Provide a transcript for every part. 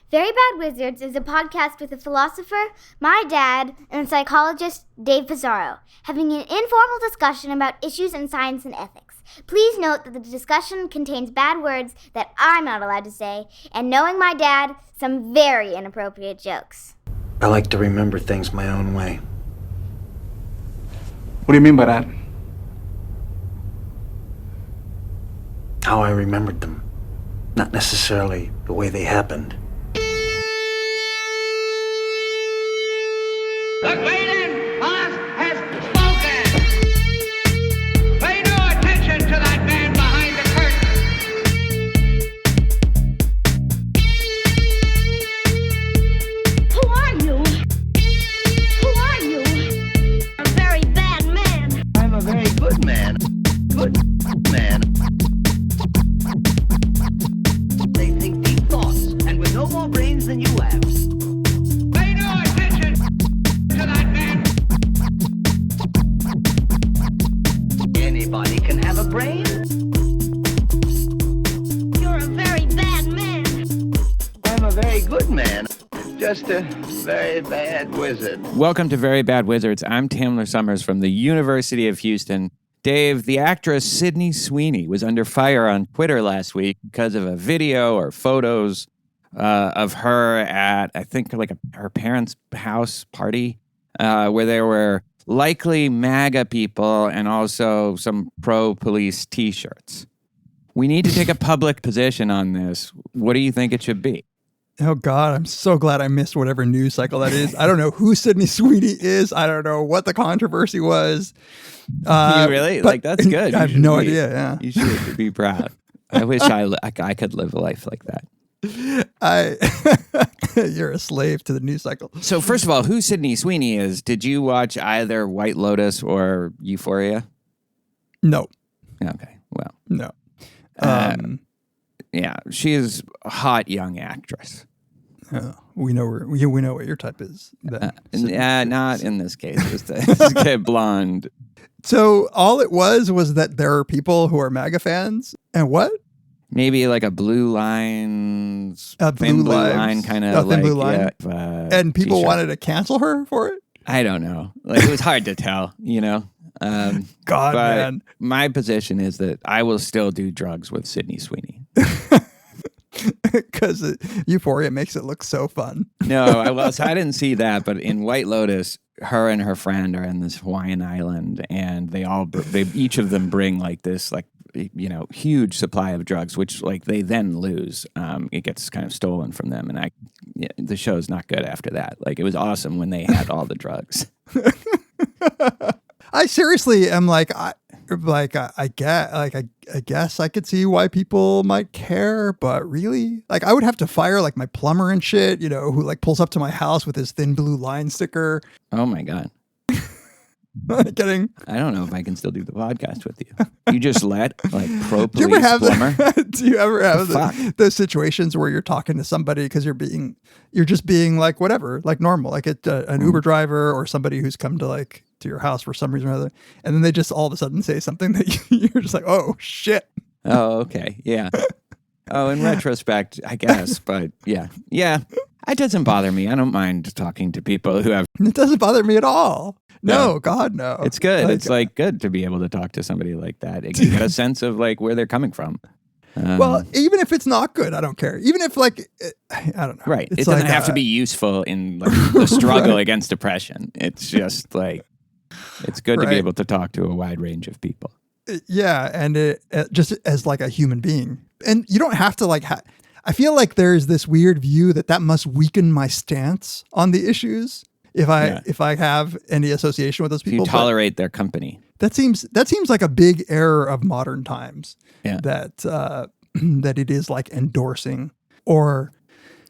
Very Bad Wizards is a podcast with a philosopher, my dad, and a psychologist, Dave Pizarro, having an informal discussion about issues in science and ethics. Please note that the discussion contains bad words that I'm not allowed to say, and knowing my dad, some very inappropriate jokes. I like to remember things my own way. What do you mean by that? How I remembered them, not necessarily the way they happened. The Clayton boss has spoken. Pay no attention to that man behind the curtain. Who are you? Who are you? A very bad man. I'm a very good man. Good man. They think deep thoughts, and with no more brains than you have. Pay no attention to that man. Anybody can have a brain. You're a very bad man. I'm a very good man. Just a very bad wizard. Welcome to Very Bad Wizards. I'm Tamler Summers from the University of Houston. Dave, the actress Sydney Sweeney was under fire on Twitter last week because of a video or photos of her at, I think, her parents' house party where there were likely MAGA people and also some pro-police T-shirts. We need to take a public position on this. What do you think it should be? Oh, God, I'm so glad I missed whatever news cycle that is. I don't know who Sydney Sweeney is. I don't know what the controversy was. You really? That's good. I have no idea, yeah. You should be proud. I wish I could live a life like that. You're a slave to the news cycle. So first of all, who Sydney Sweeney is, did you watch either White Lotus or Euphoria? No. Okay, well. No. Yeah, she is a hot young actress. We know what your type is. Not in this case. Just a blonde. So all it was that there are people who are MAGA fans, and what? Maybe like a blue line, thin blue line kind of thin blue line. Yeah, and people t-shirt. wanted to cancel her for it? I don't know. It was hard to tell, God, but man. My position is that I will still do drugs with Sydney Sweeney. Because Euphoria makes it look so fun. No, I didn't see that, but in White Lotus, her and her friend are in this Hawaiian island, and they each of them bring this huge supply of drugs, which they then lose. It gets kind of stolen from them, and the show's not good after that. It was awesome when they had all the drugs. I seriously am I guess I could see why people might care, but really, I would have to fire my plumber and shit, who pulls up to my house with his thin blue line sticker. Oh my God. Kidding. I don't know if I can still do the podcast with you. You just let pro Do you ever police have plumber. Do you ever have those situations where you're talking to somebody because you're just being whatever, normal, an Uber driver or somebody who's come to to your house for some reason or other, and then they just all of a sudden say something that you're just oh shit. Oh, okay, yeah. Oh, in retrospect, I guess, but yeah. It doesn't bother me. I don't mind talking to people who have. It doesn't bother me at all. No, God, no. It's good. It's good to be able to talk to somebody like that. You get a sense of where they're coming from. Well, even if it's not good, I don't care. Even if I don't know. Right. It doesn't have to be useful in the struggle against depression. It's just it's good to be able to talk to a wide range of people. Yeah, and it just as a human being. And you don't have to I feel there's this weird view that must weaken my stance on the issues if I have any association with those people. If you tolerate their company. That seems like a big error of modern times. Yeah. That it is endorsing or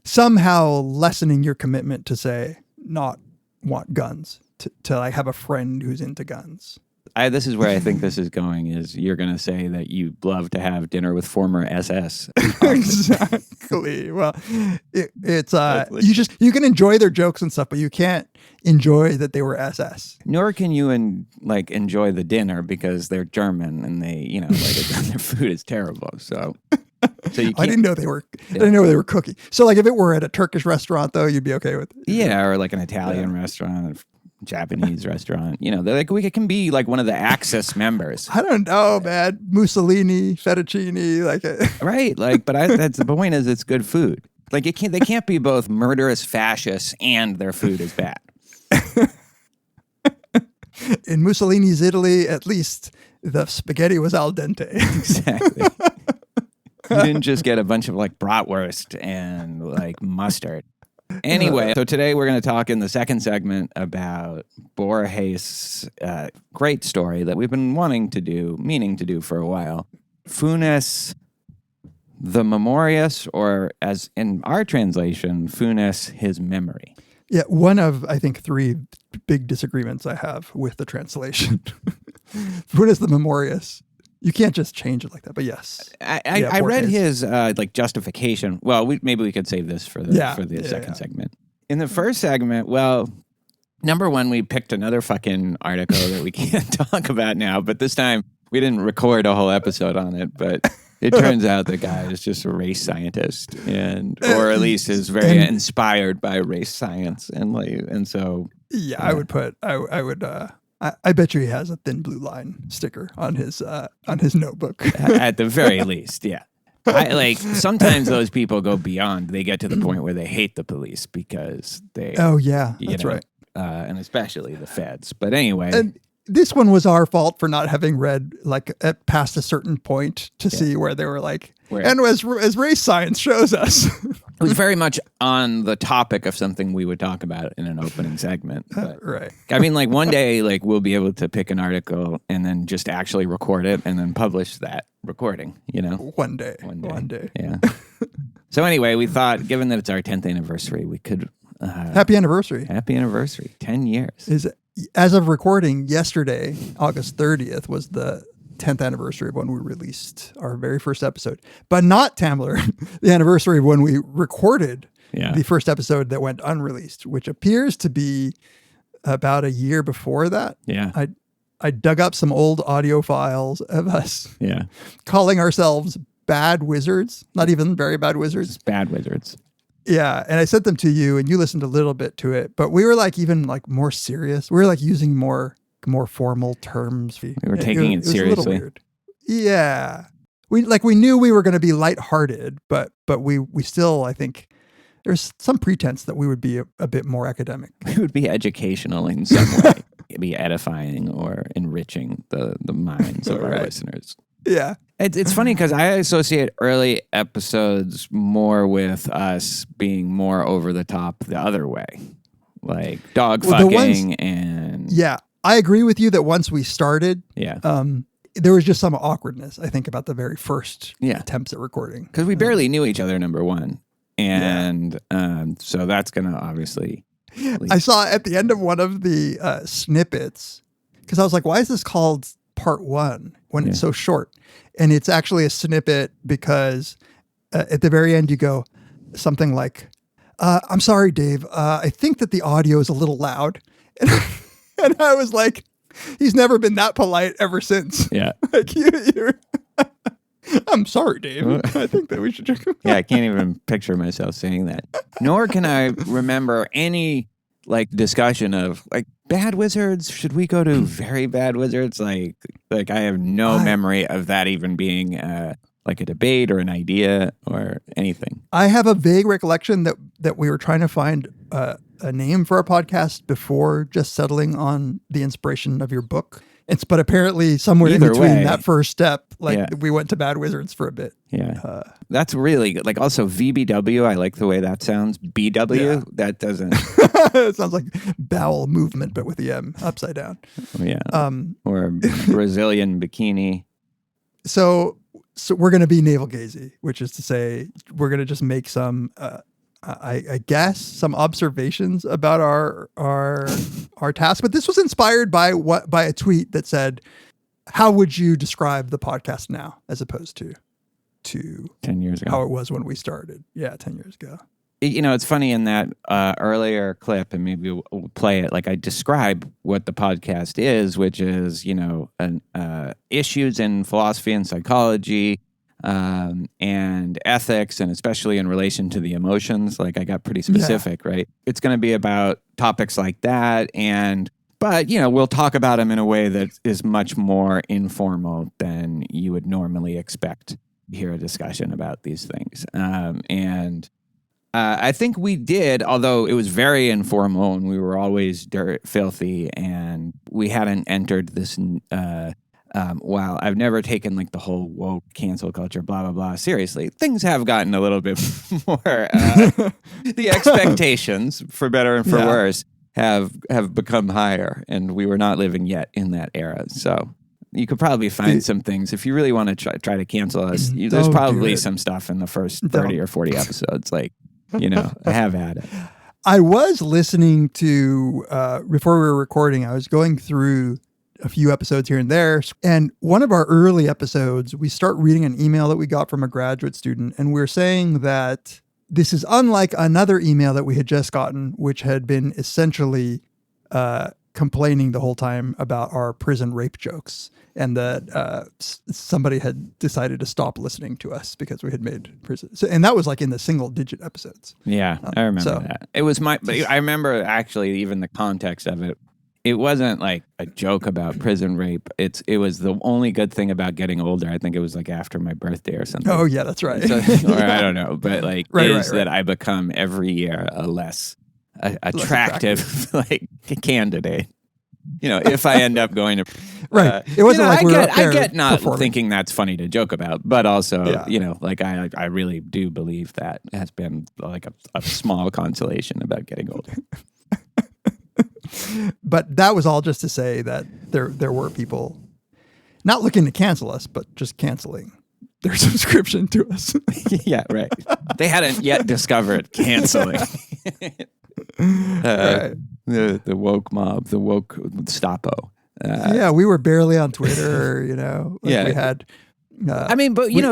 somehow lessening your commitment to say not want guns, to have a friend who's into guns. This is where I think this is going, is you're going to say that you love to have dinner with former SS. Exactly. Well, it's you can enjoy their jokes and stuff, but you can't enjoy that they were SS. Nor can you enjoy the dinner because they're German and they, their food is terrible. So So you I can't, didn't know they were. I didn't know they were cooking. So like if it were at a Turkish restaurant though, you'd be okay with it. yeah, or like an Italian restaurant, Japanese restaurant. You know, they're like we can be like one of the Axis members, I don't know, man. Mussolini, fettuccine, right? Like, but that's the point is it's good food. Like they can't be both murderous fascists and their food is bad. in Mussolini's Italy, at least the spaghetti was al dente. Exactly. You didn't just get a bunch of like bratwurst and like mustard. Anyway, so today we're going to talk in the second segment about Borges' great story that we've been meaning to do for a while. Funes, the Memorious, or as in our translation, Funes, his memory. Yeah, one of, I think, three big disagreements I have with the translation. What is the Memorious? You can't just change it like that, but yes. I read his like justification. Well, maybe we could save this for the second segment. In the first segment, well, number one, we picked another fucking article that we can't talk about now, but this time we didn't record a whole episode on it, but it turns out the guy is just a race scientist, or at least is very inspired by race science, and so. Yeah, I would. I bet you he has a thin blue line sticker on his notebook. At the very least, yeah. I like sometimes those people go beyond. They get to the point where they hate the police because they. Oh yeah, that's right. And especially the feds. But anyway. And this one was our fault for not having read like past a certain point to see where they were like. And as race science shows us. It was very much on the topic of something we would talk about in an opening segment. But, right. I mean, like one day, like we'll be able to pick an article and then just actually record it and then publish that recording, you know? One day. Yeah. So anyway, we thought, given that it's our 10th anniversary, we could... Happy anniversary. 10 years. As of recording, yesterday, August 30th, was the 10th anniversary of when we released our very first episode, but not Tamler, the anniversary of when we recorded the first episode that went unreleased, which appears to be about a year before that. Yeah. I dug up some old audio files of us calling ourselves bad wizards, not even very bad wizards. Just bad wizards. Yeah. And I sent them to you and you listened a little bit to it, but we were like even like more serious. We were like using more formal terms. We were taking it seriously. A little weird. Yeah. We knew we were going to be lighthearted, but we still, I think there's some pretense that we would be a bit more academic. We would be educational in some way, be edifying or enriching the minds of our listeners. Yeah. It's funny because I associate early episodes more with us being more over the top the other way. Like dog fucking and... Yeah. I agree with you that once we started, there was just some awkwardness, I think, about the very first attempts at recording. Because we barely knew each other, number one. And so that's going to obviously... I saw at the end of one of the snippets, because I was like, why is this called part one when it's so short? And it's actually a snippet because at the very end you go something like, I'm sorry, Dave, I think that the audio is a little loud. And I was like, he's never been that polite ever since. Yeah. Like you're I'm sorry, Dave. I think that we should check. Yeah, I can't even picture myself saying that. Nor can I remember any like discussion of like bad wizards. Should we go to very bad wizards? Like I have no memory of that even being like a debate or an idea or anything. I have a vague recollection that we were trying to find a name for our podcast before just settling on the inspiration of your book. But apparently somewhere in between that first step, we went to Bad Wizards for a bit. Yeah. That's really good. Like also VBW, I like the way that sounds. BW, that doesn't. It sounds like bowel movement, but with the M upside down. Yeah. Or Brazilian bikini. So we're going to be naval-gazey, which is to say we're going to just make some... I guess some observations about our task, but this was inspired by a tweet that said, "How would you describe the podcast now, as opposed to 10 years ago? How it was when we started?" Yeah, 10 years ago. You know, it's funny in that earlier clip, and maybe we'll play it. Like I describe what the podcast is, which is issues in philosophy and psychology. and ethics, and especially in relation to the emotions. Like I got pretty specific, right? It's going to be about topics like that, but we'll talk about them in a way that is much more informal than you would normally expect to hear a discussion about these things. I think we did, although it was very informal and we were always filthy, and we hadn't entered this. Wow, I've never taken like the whole woke cancel culture, blah, blah, blah, seriously. Things have gotten a little bit more, the expectations, for better and for worse, have become higher, and we were not living yet in that era. So you could probably find some things, if you really want to try to cancel us, there's probably some stuff in the first 30 or 40 episodes, like, I have had it. I was listening to, before we were recording, I was going through a few episodes here and there. And one of our early episodes, we start reading an email that we got from a graduate student. And we're saying that this is unlike another email that we had just gotten, which had been essentially complaining the whole time about our prison rape jokes. And that somebody had decided to stop listening to us because we had made prison. So, and that was like in the single digit episodes. Yeah, I remember that. It was I remember actually even the context of it. It wasn't like a joke about prison rape. It was the only good thing about getting older. I think it was like after my birthday or something. Oh yeah, that's right. So, or I don't know, but like that I become every year a less attractive like candidate. If I end up going to it wasn't like I get not thinking that's funny to joke about, but also like I really do believe that has been like a small consolation about getting older. But that was all just to say that there were people not looking to cancel us, but just canceling their subscription to us. Yeah, right. They hadn't yet discovered canceling. The woke mob, the woke Stapo. We were barely on Twitter, we had. But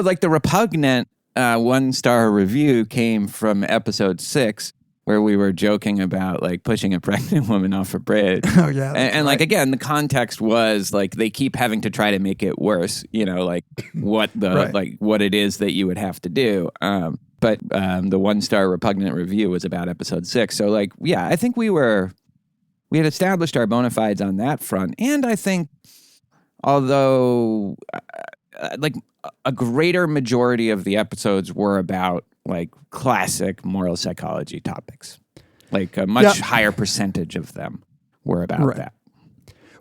like the repugnant 1-star review came from episode 6, where we were joking about like pushing a pregnant woman off a bridge. Oh yeah. And like, again, the context was like, they keep having to try to make it worse, like what like what it is that you would have to do. But the 1-star repugnant review was about episode 6. So like, yeah, I think we had established our bona fides on that front. And I think, although like a greater majority of the episodes were about like classic moral psychology topics, like a much higher percentage of them were about that.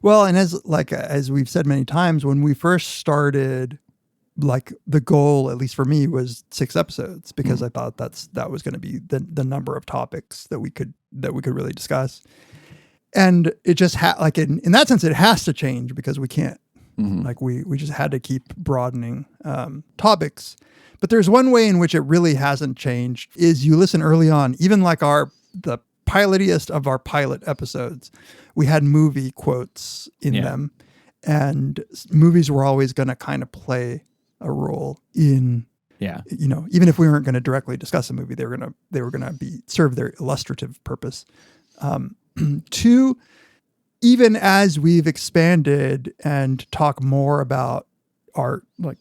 Well, and as we've said many times, when we first started, like the goal, at least for me, was 6 episodes, because I thought that was going to be the number of topics that we could really discuss. And it just like in that sense, it has to change, because we can't like we just had to keep broadening topics. But there's one way in which it really hasn't changed, is you listen early on, even like the pilotiest of our pilot episodes, we had movie quotes in them, and movies were always going to kind of play a role in, even if we weren't going to directly discuss a movie, they were going to serve their illustrative purpose. 2, even as we've expanded and talk more about art, like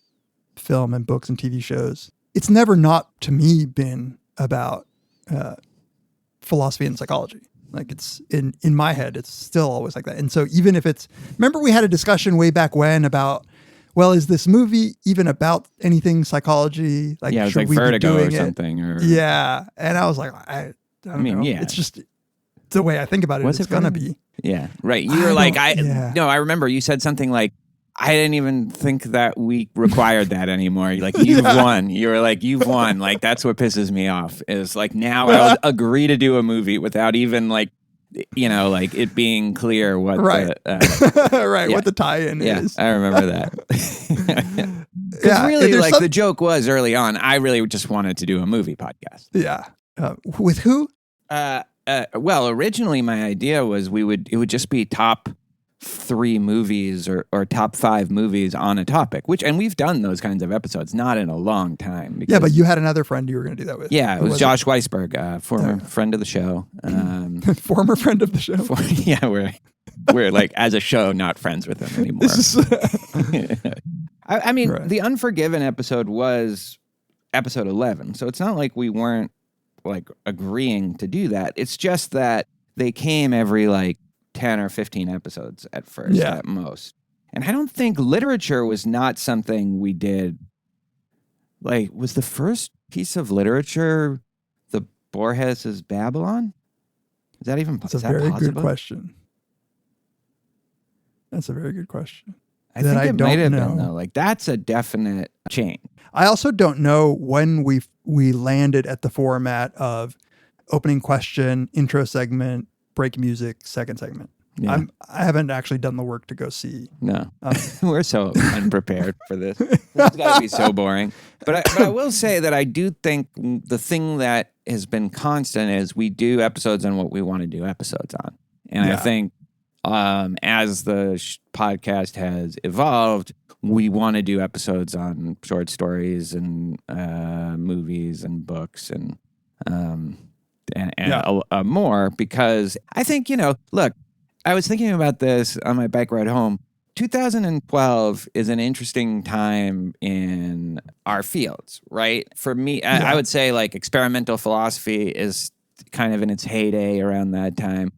film and books and TV shows, it's never not, to me, been about philosophy and psychology. Like, it's in my head, it's still always like that. And so even if remember we had a discussion way back when about, well, is this movie even about anything psychology? Like, it was like Vertigo or something. Yeah. And I was like, I don't know. Yeah. It's just the way I think about it. It's going to be. Yeah. Right. You were like, no, I remember you said something like, I didn't even think that we required that anymore. Like, you've won. You were like, you've won. Like, that's what pisses me off, is like, now I'll agree to do a movie without even like, like it being clear what what the tie-in is. I remember that. Because really, like, the joke was early on, I really just wanted to do a movie podcast. Yeah. With who? Well, originally my idea was it would just be top 3 movies or top 5 movies on a topic, and we've done those kinds of episodes, not in a long time. Yeah, but you had another friend you were going to do that with. Yeah, it was Josh Weisberg, former friend of the show. Former friend of the show. We're like, as a show, not friends with him anymore. I mean, Right. the Unforgiven episode was episode 11, so it's not like we weren't like agreeing to do that. It's just that they came every like 10 or 15 episodes at first at most. And I don't think literature was not something we did. Like, was the first piece of literature the Borges' Babylon? Is that even That's a is that very possible? good question. That's a very good question. I That think I it might don't have been know. though. Like, that's a definite change. I also don't know when we landed at the format of opening question, intro segment, break music, second segment. Yeah. I haven't actually done the work to go see. No, we're so unprepared for this. It's got to be so boring. But I will say that I do think the thing that has been constant is we do episodes on what we want to do episodes on. And I think as the podcast has evolved, we want to do episodes on short stories and movies and books and more, because I think, look, I was thinking about this on my bike ride home. 2012 is an interesting time in our fields, right? For me, I would say like experimental philosophy is kind of in its heyday around that time.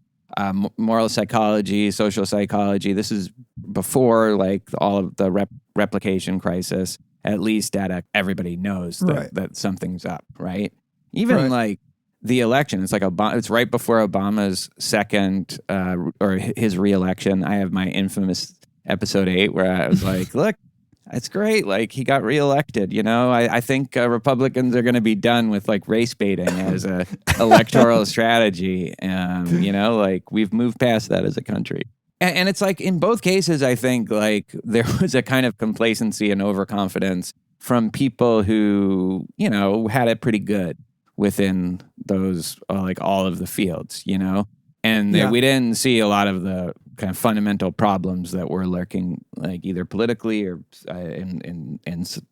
Moral psychology, social psychology. This is before like all of the replication crisis. At least everybody knows that something's up, right? Even like the election, it's like it's right before Obama's second or his re-election. I have my infamous episode 8 where I was like, look, it's great. Like he got reelected, I think Republicans are going to be done with like race baiting as a electoral strategy. Like we've moved past that as a country. And it's like in both cases, I think like there was a kind of complacency and overconfidence from people who, had it pretty good within those, like all of the fields, and we didn't see a lot of the kind of fundamental problems that were lurking, like either politically or in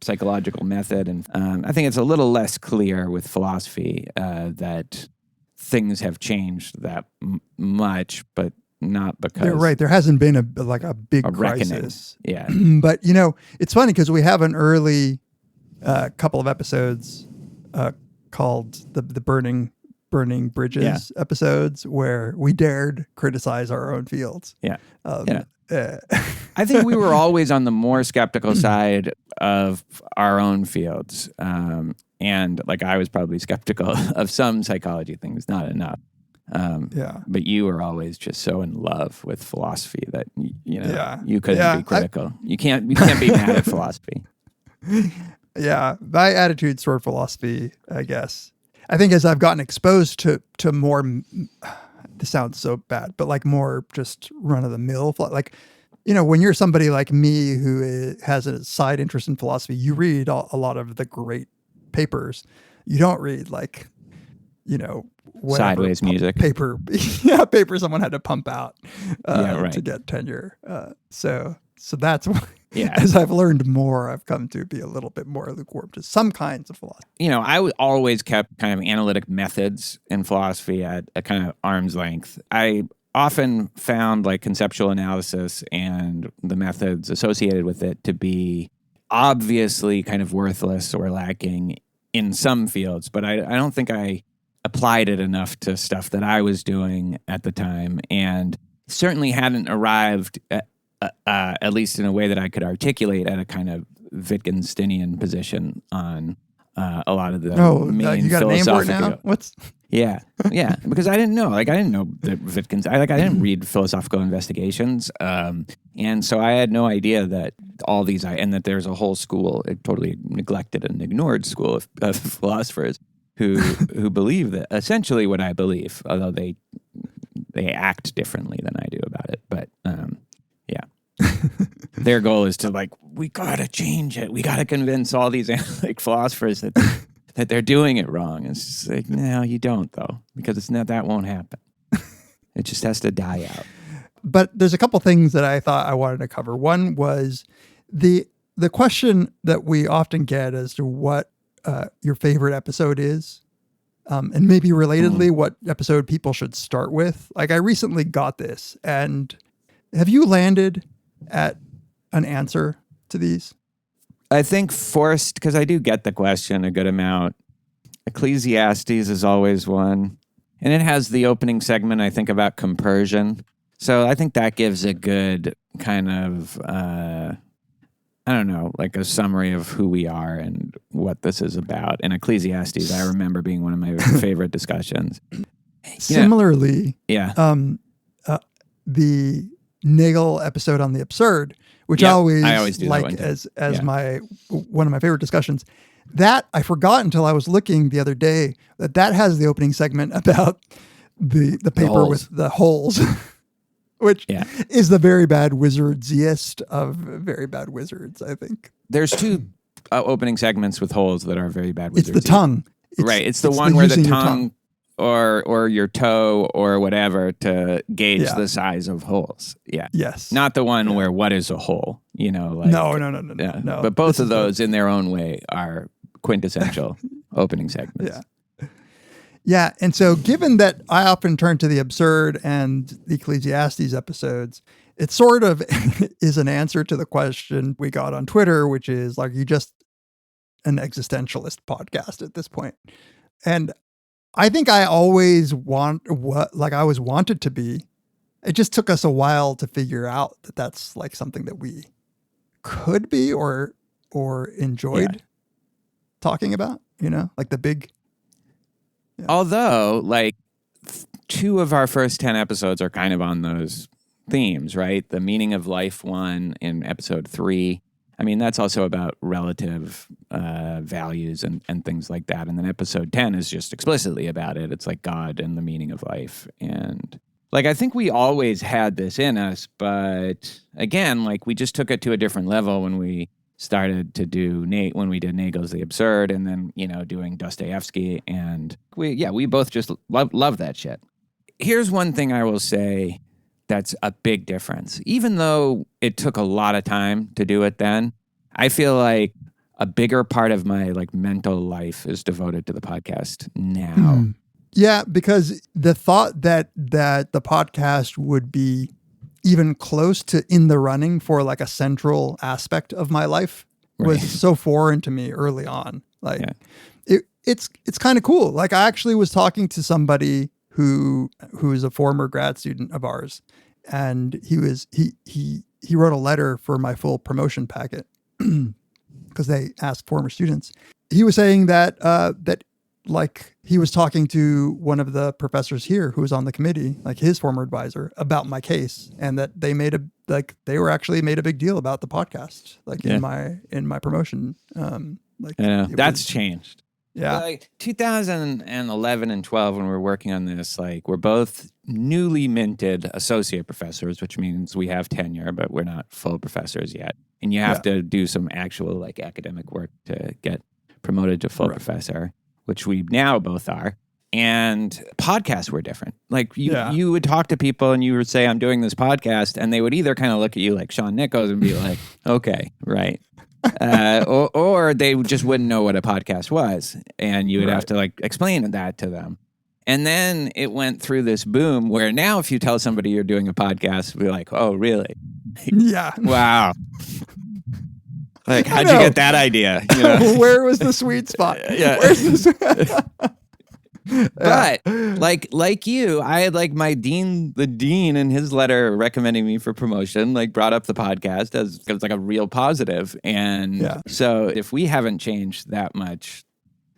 psychological method. And I think it's a little less clear with philosophy that things have changed that much, but not because You're right. There hasn't been a big crisis. Yeah. But it's funny because we have an early couple of episodes called the burning bridges episodes where we dared criticize our own fields. Yeah. I think we were always on the more skeptical side of our own fields. And like I was probably skeptical of some psychology things, not enough. But you were always just so in love with philosophy that you couldn't be critical. You can't be mad at philosophy. Yeah, my attitudes toward philosophy, I guess. I think as I've gotten exposed to more, this sounds so bad, but like more just run of the mill, like, when you're somebody like me who has a side interest in philosophy, you read a lot of the great papers. You don't read like, sideways music paper someone had to pump out to get tenure. So that's why. Yeah. As I've learned more, I've come to be a little bit more lukewarm to some kinds of philosophy. I always kept kind of analytic methods in philosophy at a kind of arm's length. I often found like conceptual analysis and the methods associated with it to be obviously kind of worthless or lacking in some fields, but I don't think I applied it enough to stuff that I was doing at the time, and certainly hadn't arrived at least in a way that I could articulate at a kind of Wittgensteinian position on a lot of the main you got a name for it philosophical. now? What's Yeah, because I didn't know. Like I didn't know that Wittgenstein. I didn't read philosophical investigations, and so I had no idea that all these and that there's a whole school, a totally neglected and ignored school of philosophers who believe that essentially what I believe, although they act differently than I do about it, but. Their goal is to like, we gotta change it. We gotta convince all these analytic philosophers that they're doing it wrong. It's just like, no, you don't though, because that won't happen. It just has to die out. But there's a couple things that I thought I wanted to cover. One was the question that we often get as to what your favorite episode is, and maybe relatedly, what episode people should start with. Like I recently got this, and have you landed at an answer to these? I think forced, because I do get the question a good amount. Ecclesiastes is always one. And it has the opening segment, I think, about compersion. So I think that gives a good kind of, I don't know, like a summary of who we are and what this is about. And Ecclesiastes, I remember being one of my favorite discussions. Similarly, Yeah. The Nagel episode on the absurd, which Yeah, I always do that like one too. as Yeah. my one of my favorite discussions. That I forgot until I was looking the other day that has the opening segment about the paper holes. with the holes, which Yeah. is the very bad wizardsiest of very bad wizards, I think. There's two opening segments with holes that are very bad It's wizards. the tongue. Right. It's the one where the using your tongue or your toe or whatever to gauge Yeah. the size of holes. Yeah. Yes. Not the one where what is a hole, like No. yeah. No. But both This of is the- those in their own way are quintessential opening segments. Yeah. Yeah. And so given that I often turn to the absurd and the Ecclesiastes episodes, it sort of is an answer to the question we got on Twitter, which is like, you just an existentialist podcast at this point. And I think I always I was wanted to be. It just took us a while to figure out that that's like something that we could be or enjoyed talking about, like the big. Yeah. Although, like, 2 of our first 10 episodes are kind of on those themes, right? The meaning of life one in episode 3. I mean, that's also about relative values and things like that. And then episode 10 is just explicitly about it. It's like God and the meaning of life. And like, I think we always had this in us, but again, like we just took it to a different level when we started to do when we did Nagel's The Absurd and then, doing Dostoevsky. And we both just love that shit. Here's one thing I will say that's a big difference. Even though it took a lot of time to do it then, I feel like a bigger part of my like mental life is devoted to the podcast now. Yeah, because the thought that the podcast would be even close to in the running for like a central aspect of my life was so foreign to me early on. Like it's kind of cool. Like I actually was talking to somebody who is a former grad student of ours, and he wrote a letter for my full promotion packet because they asked former students. He was saying that like he was talking to one of the professors here who was on the committee, like his former advisor, about my case, and that they made a big deal about the podcast, like in my promotion. That's changed. Yeah. Like 2011 and 12, when we were working on this, like we're both newly minted associate professors, which means we have tenure, but we're not full professors yet. And you have to do some actual like academic work to get promoted to full professor, which we now both are. And podcasts were different. Like you would talk to people and you would say, I'm doing this podcast. And they would either kind of look at you like Sean Nichols and be like, okay, right. Or they just wouldn't know what a podcast was. And you would have to like explain that to them. And then it went through this boom where now if you tell somebody you're doing a podcast, we're like, oh, really? Yeah. Wow. Like, how'd you get that idea? Where was the sweet spot? Yeah. Where's this? But like you, I had like the dean in his letter recommending me for promotion, like brought up the podcast as like a real positive. And so if we haven't changed that much,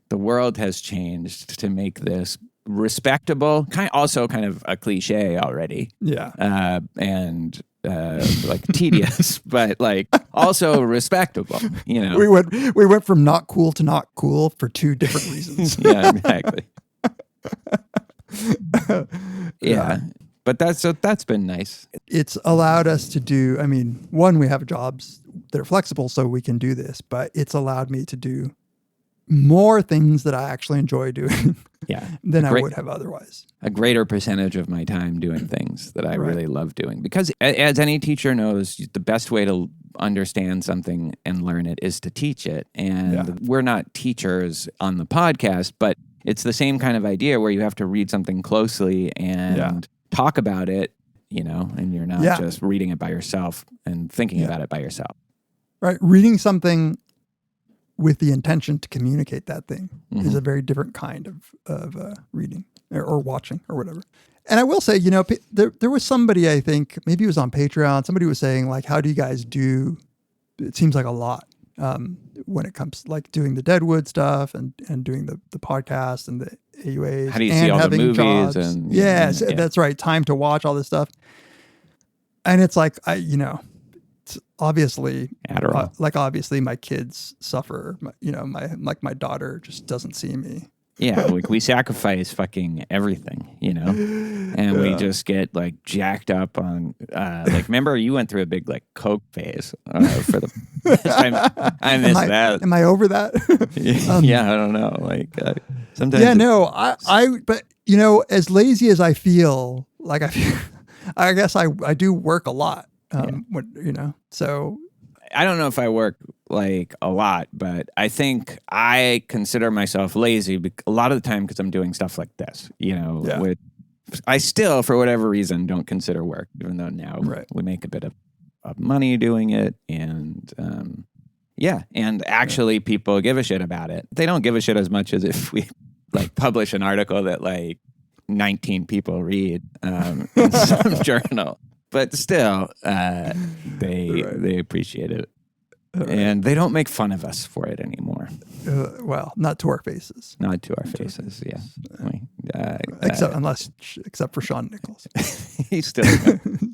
the world has changed to make this respectable, kind of a cliche already. Yeah. And like tedious, but like also respectable, We went from not cool to not cool for 2 different reasons. Yeah, exactly. Yeah. But that's been nice. It's allowed us to do, I mean, one, we have jobs that are flexible so we can do this, but it's allowed me to do more things that I actually enjoy doing than I would have otherwise. A greater percentage of my time doing things that I really love doing. Because as any teacher knows, the best way to understand something and learn it is to teach it. And we're not teachers on the podcast, but it's the same kind of idea where you have to read something closely and talk about it, and you're not just reading it by yourself and thinking about it by yourself. Right. Reading something with the intention to communicate that thing is a very different kind of reading or watching or whatever. And I will say, there was somebody, I think, maybe it was on Patreon, somebody was saying, like, how do you guys do, it seems like a lot when it comes, like, doing the Deadwood stuff and doing the podcast and the AUAs. How do you and see all the having movies? jobs. And Yes, that's right. Time to watch all this stuff. And it's like, it's obviously, Adderall. obviously my kids suffer. My daughter just doesn't see me. Yeah, we sacrifice fucking everything, and we just get like jacked up on remember you went through a big like coke phase for the I missed that. Am I over that? Yeah, I don't know. Sometimes. Yeah, no, but as lazy as I feel, I guess I do work a lot. So I don't know if I work like a lot, but I think I consider myself lazy a lot of the time because I'm doing stuff like this, which I still, for whatever reason, don't consider work, even though now we make a bit of money doing it. And and actually people give a shit about it. They don't give a shit as much as if we publish an article that 19 people read in some journal. But still, they appreciate it. And they don't make fun of us for it anymore. Well, not to our faces. Not to our faces, yeah. Except for Sean Nichols. He's still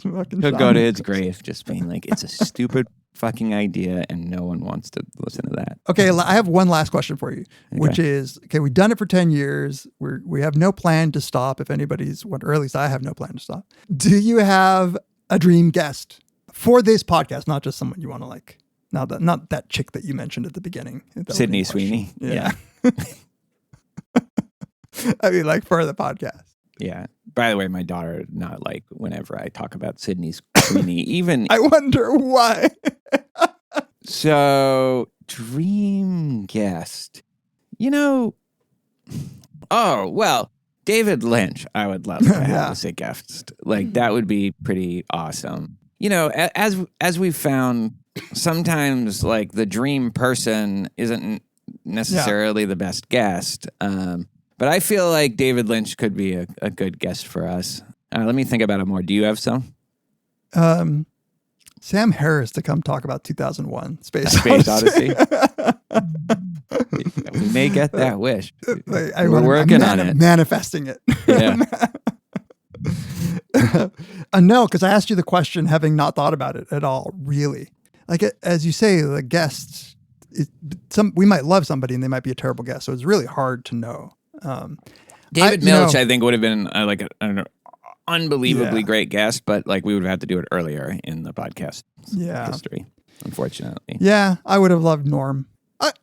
he'll go to his grave just being like, it's a stupid fucking idea and no one wants to listen to that. Okay, I have one last question for you, which is, we've done it for 10 years. We have no plan to stop if anybody's, or at least I have no plan to stop. Do you have a dream guest for this podcast? Not just someone you want to not that chick that you mentioned at the beginning. Sydney Sweeney. Yeah. I mean, for the podcast. Yeah. By the way, my daughter not whenever I talk about Sydney Sweeney, even. I wonder why. So, dream guest. Oh, well, David Lynch, I would love to have as a guest. That would be pretty awesome. As we've found, sometimes the dream person isn't necessarily the best guest. But I feel like David Lynch could be a good guest for us. Let me think about it more. Do you have some? Sam Harris to come talk about 2001 Space Odyssey. We may get that wish. We're working on it. Manifesting it. Yeah. No, because I asked you the question having not thought about it at all, really. As you say, the guests, we might love somebody and they might be a terrible guest. So it's really hard to know. David Milch, I think, would have been an unbelievably great guest, but we would have had to do it earlier in the podcast history, unfortunately. Yeah, I would have loved Norm. God,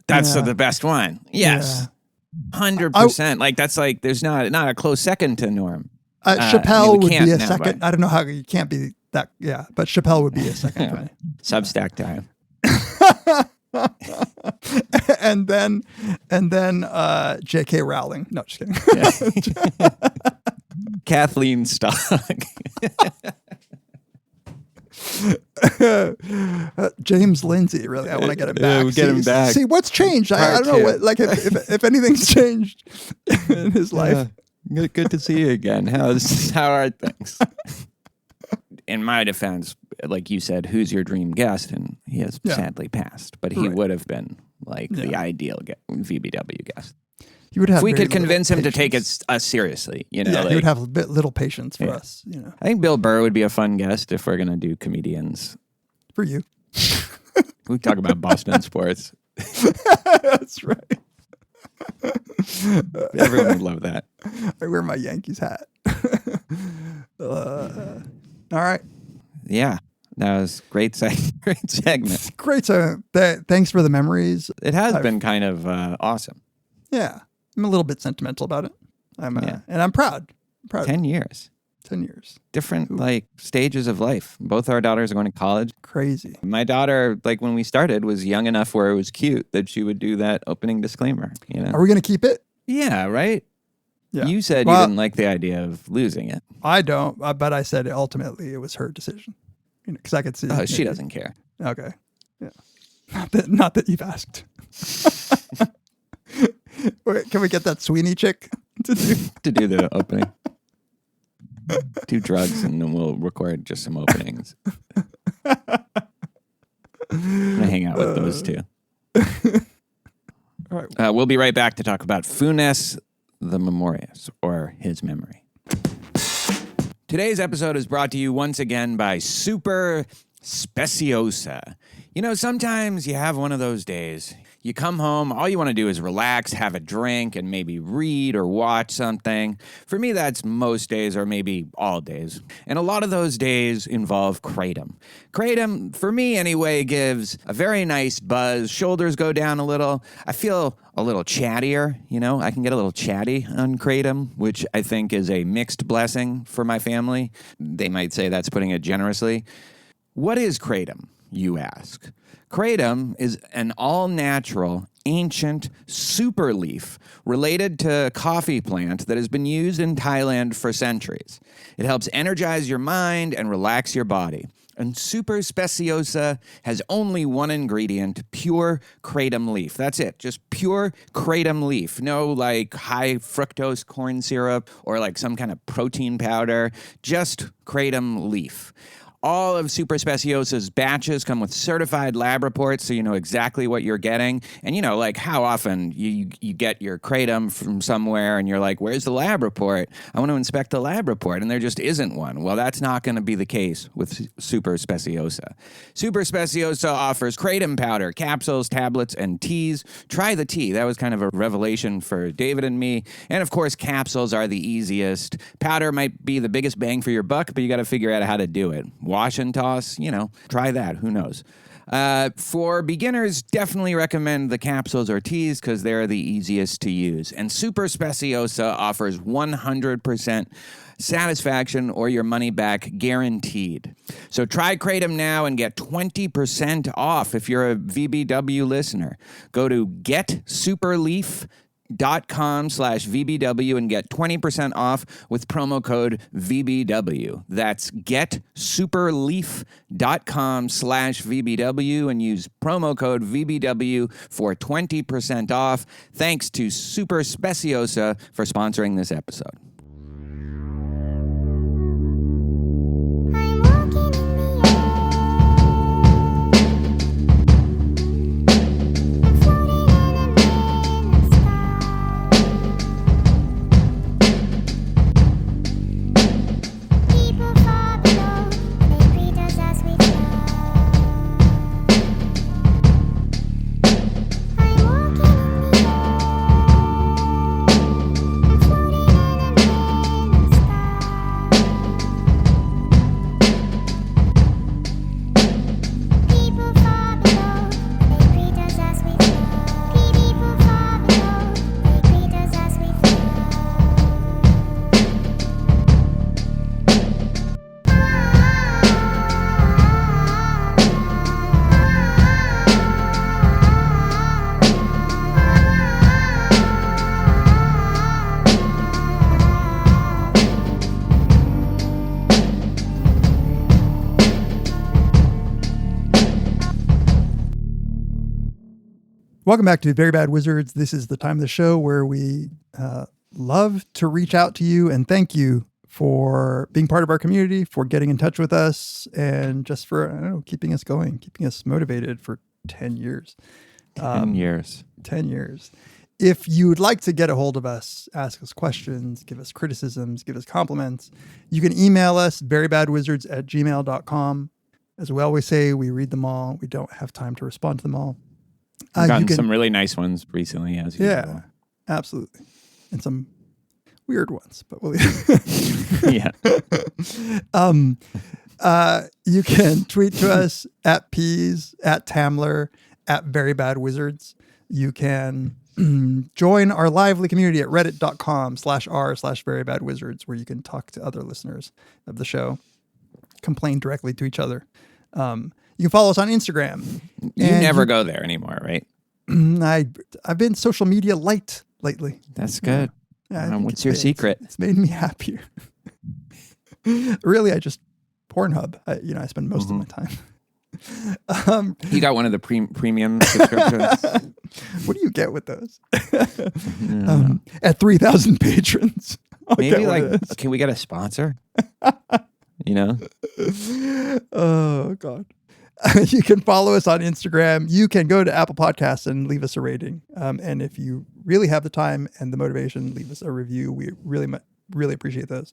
that's the best one. Yes, 100%. That's there's not a close second to Norm. Chappelle would be a second. I don't know how you can't be that. Yeah, but Chappelle would be a second for me. Substack time. and then J.K. Rowling. No, just kidding. Yeah. Kathleen Stock. James Lindsay, really. I want to get him back. Get him back. See what's changed. I don't know what, if anything's changed in his life. Good to see you again. How are things? In my defense, like you said, who's your dream guest? And he has sadly passed, but he would have been the ideal VBW guest. He would have. If we could convince him to take us seriously, he would have little patience for us. I think Bill Burr would be a fun guest if we're going to do comedians. For you. We talk about Boston sports. That's right. Everyone would love that. I wear my Yankees hat. All right. Yeah. That was great segment. Great. Thanks for the memories. It has been kind of awesome. Yeah. I'm a little bit sentimental about it. And I'm proud. 10 years. 10 years. Different stages of life. Both our daughters are going to college. Crazy. My daughter, when we started, was young enough where it was cute that she would do that opening disclaimer. Are we going to keep it? Yeah, right? Yeah. You said you didn't like the idea of losing it. I don't, but I said ultimately it was her decision. Because I could see. Oh, she doesn't care. Okay. Yeah. Not that you've asked. Wait, can we get that Sweeney chick to do the opening? Do drugs and then we'll record just some openings. I'm gonna hang out with those two. All right. We'll be right back to talk about Funes the Memorious, or his memory. Today's episode is brought to you once again by Super Speciosa. You know, sometimes you have one of those days. You come home, all you want to do is relax, have a drink, and maybe read or watch something. For me, that's most days or maybe all days. And a lot of those days involve kratom. Kratom, for me anyway, gives a very nice buzz. Shoulders go down a little. I feel a little chattier, you know. I can get a little chatty on kratom, which I think is a mixed blessing for my family. They might say that's putting it generously. What is kratom, you ask? Kratom is an all-natural, ancient super leaf related to a coffee plant that has been used in Thailand for centuries. It helps energize your mind and relax your body. And Super Speciosa has only one ingredient, pure kratom leaf. That's it, just pure kratom leaf. No like high fructose corn syrup or like some kind of protein powder, just kratom leaf. All of Super Speciosa's batches come with certified lab reports so you know exactly what you're getting. And you know, like how often you get your kratom from somewhere and you're like, where's the lab report? I want to inspect the lab report. And there just isn't one. Well, that's not going to be the case with Super Speciosa. Super Speciosa offers kratom powder, capsules, tablets, and teas. Try the tea. That was kind of a revelation for David and me. And of course, capsules are the easiest. Powder might be the biggest bang for your buck, but you got to figure out how to do it. Wash and toss, you know, try that. Who knows? For beginners, definitely recommend the capsules or teas because they're the easiest to use. And Super Speciosa offers 100% satisfaction or your money back guaranteed. So try kratom now and get 20% off if you're a VBW listener. Go to getsuperleaf.com/VBW and get 20% off with promo code VBW. That's getsuperleaf.com/VBW and use promo code VBW for 20% off. Thanks to Super Speciosa for sponsoring this episode. I'm walking in the air. I'm floating in an endless sky. People far below, they greet us as we fly. I'm walking in the air. I'm floating in an endless sky. People far below, they greet us as we fly. People far below, they greet us as we Welcome back to Very Bad Wizards. This is the time of the show where we love to reach out to you and thank you for being part of our community, for getting in touch with us, and just for, I don't know, keeping us going, keeping us motivated for 10 years. 10 years. 10 years. If you'd like to get a hold of us, ask us questions, give us criticisms, give us compliments, you can email us, verybadwizards@gmail.com. As we always say, we read them all. We don't have time to respond to them all. I've gotten some really nice ones recently, as usual. Yeah, absolutely. And some weird ones, but we'll Yeah. You can tweet to us at Peas, at Tamler, at Very Bad Wizards. You can join our lively community at reddit.com/r/Very Bad Wizards, where you can talk to other listeners of the show, complain directly to each other. You can follow us on Instagram. You never go there anymore, right? I've been social media light lately. That's good. Yeah, what's your secret? It's made me happier. Really, I just Pornhub. I spend most of my time. You got one of the premium subscriptions. What do you get with those? At 3,000 patrons. Maybe can we get a sponsor? You know? Oh, God. You can follow us on Instagram. You can go to Apple Podcasts and leave us a rating. And if you really have the time and the motivation, leave us a review. We really appreciate those.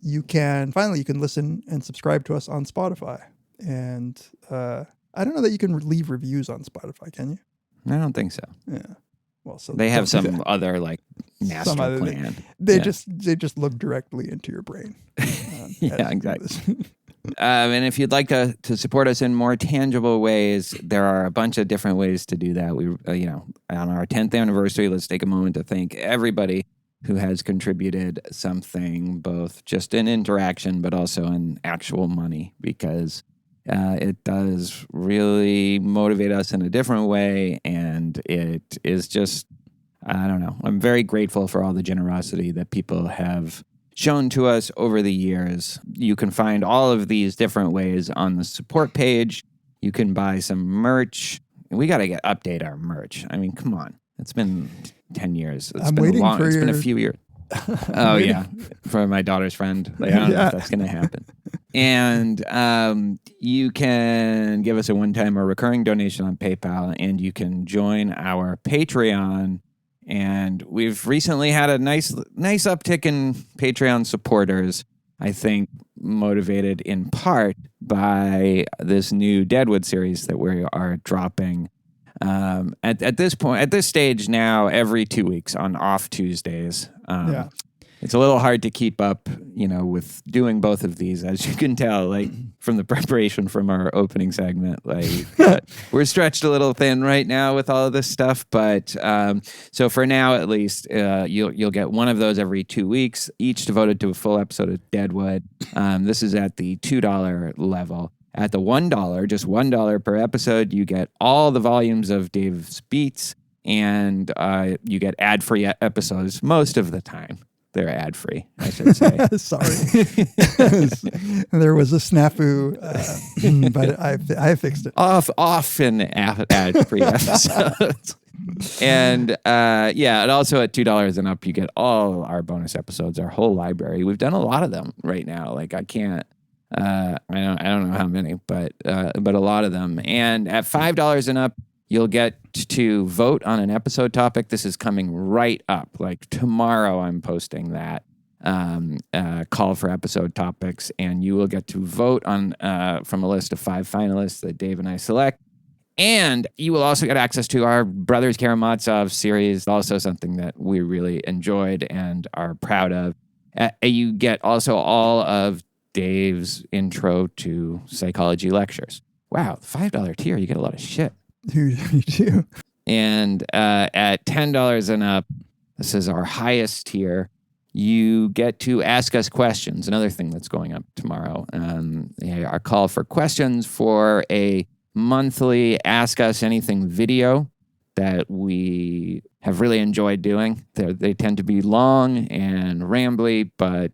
You can listen and subscribe to us on Spotify. And I don't know that you can leave reviews on Spotify, can you? I don't think so. Yeah. Well, so they have some other like master plan. They just look directly into your brain. Yeah, exactly. And if you'd like to support us in more tangible ways, there are a bunch of different ways to do that. We, on our 10th anniversary, let's take a moment to thank everybody who has contributed something, both just in interaction, but also in actual money, because it does really motivate us in a different way. And it is just, I don't know. I'm very grateful for all the generosity that people have shown to us over the years. You can find all of these different ways on the support page. You can buy some merch. We got to update our merch. I mean, come on. It's been 10 years. It's been a few years. Oh, yeah. For my daughter's friend. I don't know if that's going to happen. And you can give us a one-time or recurring donation on PayPal, and you can join our Patreon. And we've recently had a nice uptick in Patreon supporters, I think motivated in part by this new Deadwood series that we are dropping. At this stage now, every 2 weeks on off Tuesdays. It's a little hard to keep up, with doing both of these, as you can tell, like from the preparation from our opening segment. Like we're stretched a little thin right now with all of this stuff, but so for now at least, you'll get one of those every 2 weeks, each devoted to a full episode of Deadwood. This is at the $2 level. At the $1, just $1 per episode, you get all the volumes of Dave's Beats, and you get ad-free episodes most of the time. They're ad-free, I should say. Sorry. There was a snafu, but I fixed it. Often ad-free episodes. And and also at $2 and up, you get all our bonus episodes, our whole library. We've done a lot of them right now. Like I can't, I don't know how many, but a lot of them. And at $5 and up, you'll get to vote on an episode topic. This is coming right up. Like tomorrow, I'm posting that call for episode topics, and you will get to vote on from a list of 5 finalists that Dave and I select. And you will also get access to our Brothers Karamazov series, also something that we really enjoyed and are proud of. You get also all of Dave's intro to psychology lectures. Wow, the $5 tier, you get a lot of shit. You do. And at $10 and up, this is our highest tier, you get to ask us questions. Another thing that's going up tomorrow. Our call for questions for a monthly Ask Us Anything video that we have really enjoyed doing. They tend to be long and rambly, but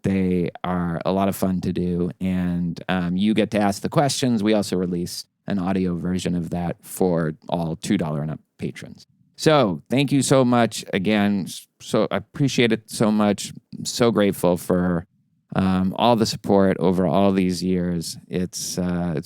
they are a lot of fun to do. And you get to ask the questions. We also release an audio version of that for all $2 and up patrons. So thank you so much again. So I appreciate it so much. So grateful for all the support over all these years. It's a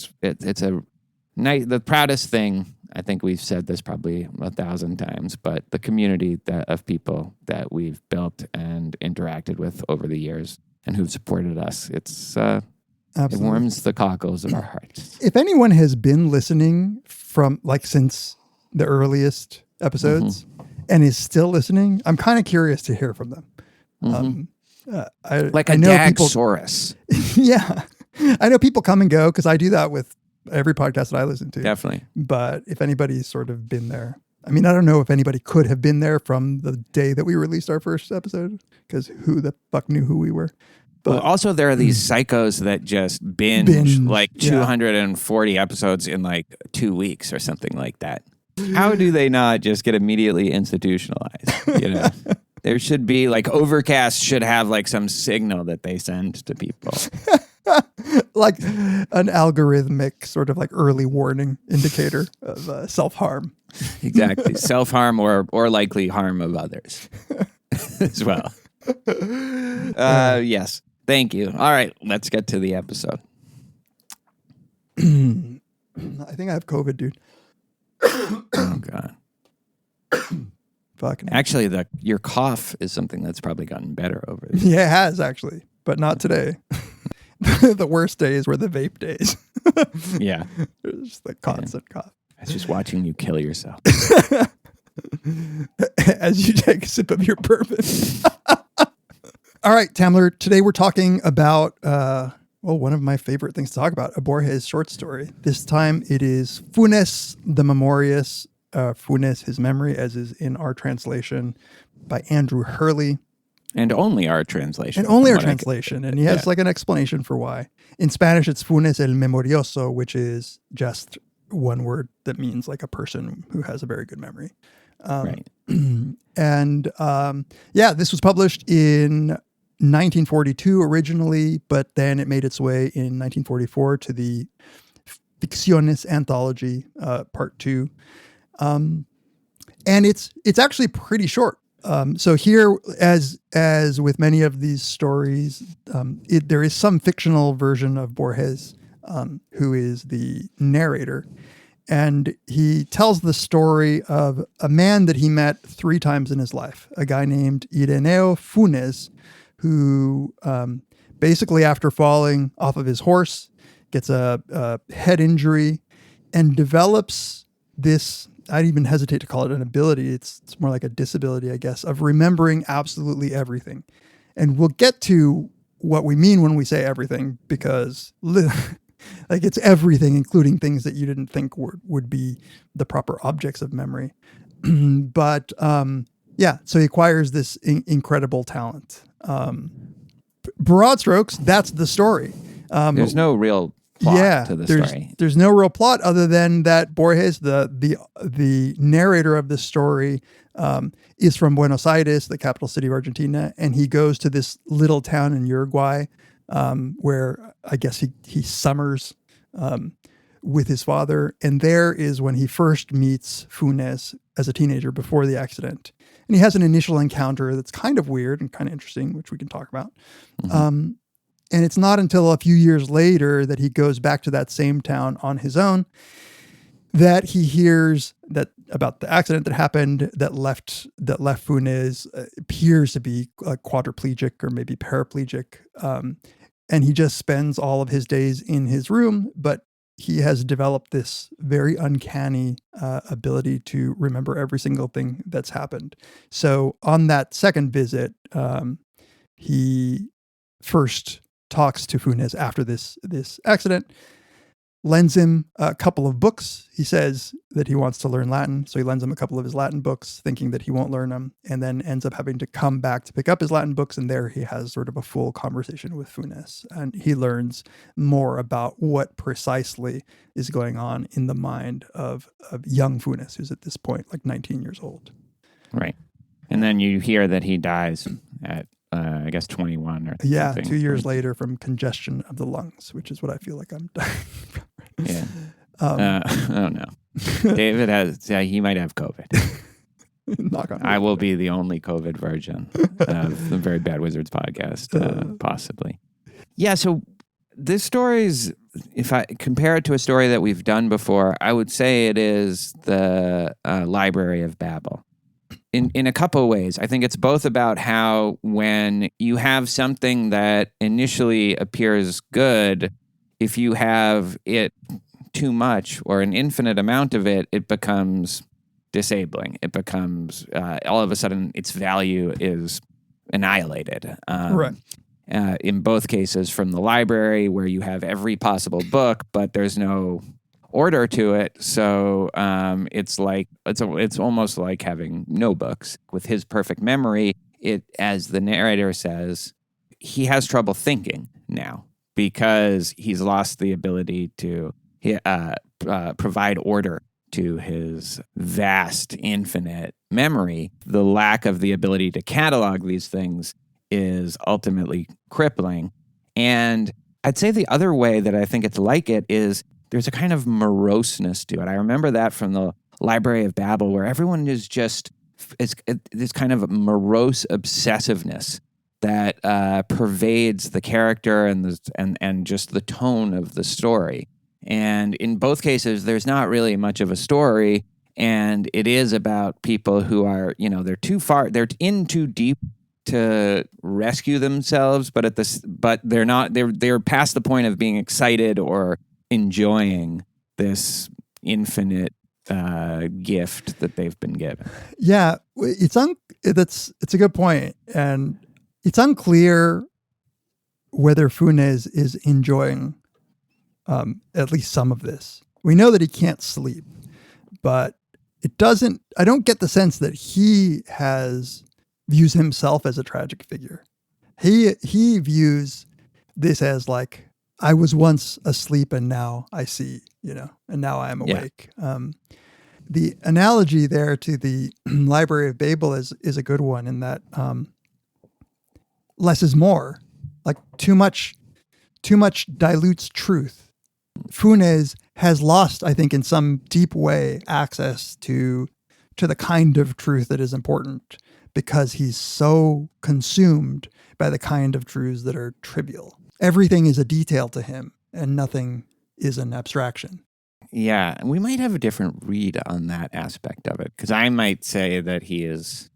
nice, the proudest thing. I think we've said this probably 1,000 times, but the community of people that we've built and interacted with over the years and who've supported us. It warms the cockles of our hearts. If anyone has been listening from since the earliest episodes and is still listening, I'm kind of curious to hear from them. Like a Dagsaurus. Yeah. I know people come and go because I do that with every podcast that I listen to. Definitely. But if anybody's sort of been there, I mean, I don't know if anybody could have been there from the day that we released our first episode, because who the fuck knew who we were. But well, also, there are these psychos that just binge like 240 episodes in like 2 weeks or something like that. How do they not just get immediately institutionalized? There should be Overcast should have some signal that they send to people. like an algorithmic sort of like early warning indicator of self-harm. Exactly. Self-harm or likely harm of others as well. Yes. Thank you. All right. Let's get to the episode. I think I have COVID, dude. Oh, God. Fucking Actually, your cough is something that's probably gotten better over the Yeah, it has actually, but not today. The worst days were the vape days. Yeah. It was just the constant cough. I was just watching you kill yourself. As you take a sip of your bourbon. All right, Tamler, today we're talking about, one of my favorite things to talk about, a Borges short story. This time it is Funes, the Memorious, Funes, his memory, as is in our translation by Andrew Hurley. And only our translation. And only our translation. And he has like an explanation for why. In Spanish, it's Funes el Memorioso, which is just one word that means like a person who has a very good memory. Right. And this was published in 1942 originally, but then it made its way in 1944 to the Ficciones Anthology, Part 2. And it's actually pretty short. So here, as with many of these stories, there is some fictional version of Borges, who is the narrator. And he tells the story of a man that he met 3 times in his life, a guy named Ireneo Funes, who basically after falling off of his horse, gets a head injury and develops this, I'd even hesitate to call it an ability. It's more like a disability, I guess, of remembering absolutely everything. And we'll get to what we mean when we say everything, because like it's everything, including things that you didn't think would be the proper objects of memory. But so he acquires this incredible talent. Broad strokes, that's the story. There's no real plot to the story. There's no real plot other than that Borges, the narrator of the story, is from Buenos Aires, the capital city of Argentina, and he goes to this little town in Uruguay, where I guess he summers with his father, and there is when he first meets Funes as a teenager before the accident. And he has an initial encounter that's kind of weird and kind of interesting, which we can talk about. Mm-hmm. And it's not until a few years later that he goes back to that same town on his own that he hears that about the accident that happened that left Funes appears to be quadriplegic or maybe paraplegic. And he just spends all of his days in his room, but he has developed this very uncanny ability to remember every single thing that's happened. So on that second visit, he first talks to Funes after this accident, lends him a couple of books. He says that he wants to learn Latin, so he lends him a couple of his Latin books, thinking that he won't learn them, and then ends up having to come back to pick up his Latin books, and there he has sort of a full conversation with Funes, and he learns more about what precisely is going on in the mind of young Funes, who's at this point like 19 years old. Right. And then you hear that he dies at I guess 21 or something. Yeah, 2 years later from congestion of the lungs, which is what I feel like I'm dying from. Yeah. Oh no. David he might have COVID. Knock on wood. I will be the only COVID version of the Very Bad Wizards podcast, possibly. Yeah, so this story's, if I compare it to a story that we've done before, I would say it is the Library of Babel. In a couple of ways. I think it's both about how when you have something that initially appears good, if you have it too much or an infinite amount of it, it becomes disabling. It becomes, all of a sudden, its value is annihilated. Right. In both cases, from the library, where you have every possible book, but there's no order to it, so it's almost like having no books. With his perfect memory, it, as the narrator says, he has trouble thinking now because he's lost the ability to provide order to his vast, infinite memory. The lack of the ability to catalog these things is ultimately crippling. And I'd say the other way that I think it's like it is there's a kind of moroseness to it. I remember that from the Library of Babel, where everyone is just it's this kind of morose obsessiveness that pervades the character and just the tone of the story. And in both cases, there's not really much of a story, and it is about people who are, they're too far, they're in too deep to rescue themselves, but they're not. They're past the point of being excited or enjoying this infinite gift that they've been given. Yeah, it's a good point, and it's unclear whether Funes is enjoying at least some of this. We know that he can't sleep, but I don't get the sense that he views himself as a tragic figure. He views this as like, I was once asleep and now I see, and now I am awake. Yeah. The analogy there to the Library of Babel is a good one in that less is more. Like too much dilutes truth. Funes has lost, I think, in some deep way, access to the kind of truth that is important because he's so consumed by the kind of truths that are trivial. Everything is a detail to him and nothing is an abstraction. Yeah, we might have a different read on that aspect of it, because I might say that he is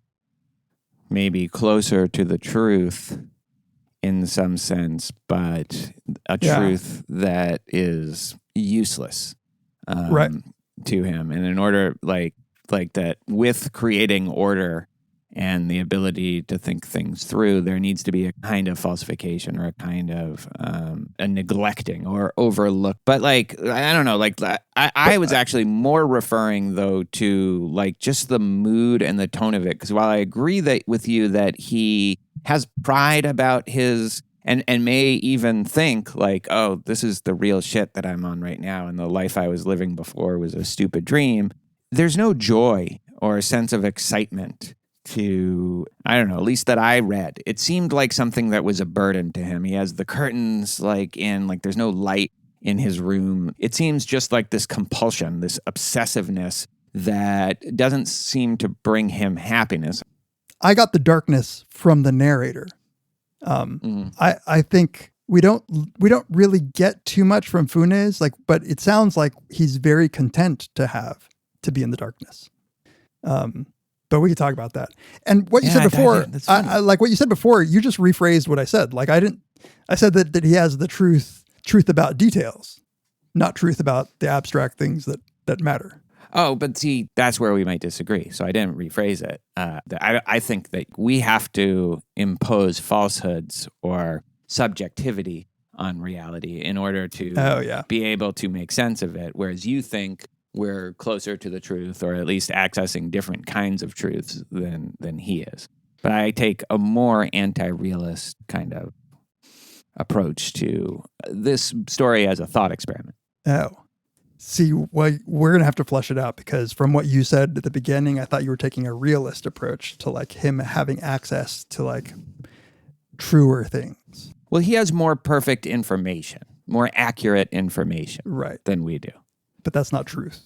maybe closer to the truth in some sense, but a truth that is useless to him. And in order, like that, with creating order and the ability to think things through, there needs to be a kind of falsification or a kind of a neglecting or overlook. But I don't know, I was actually more referring though to just the mood and the tone of it. Because while I agree with you that he has pride about his, and may even think oh, this is the real shit that I'm on right now, and the life I was living before was a stupid dream. There's no joy or a sense of excitement to, I don't know, at least that I read. It seemed like something that was a burden to him. He has the curtains there's no light in his room. It seems just like this compulsion, this obsessiveness that doesn't seem to bring him happiness. I got the darkness from the narrator. I think we don't really get too much from Funes, but it sounds like he's very content to be in the darkness. But we could talk about that. And what you said before, I like what you said before, you just rephrased what I said. I said that he has the truth about details, not truth about the abstract things that matter. Oh, but see, that's where we might disagree. So I didn't rephrase it. I think that we have to impose falsehoods or subjectivity on reality in order to be able to make sense of it. Whereas you think we're closer to the truth, or at least accessing different kinds of truths than he is. But I take a more anti-realist kind of approach to this story as a thought experiment. Oh. See, well, we're going to have to flesh it out, because from what you said at the beginning, I thought you were taking a realist approach to him having access to truer things. Well, he has more perfect information, more accurate information than we do. But that's not truth.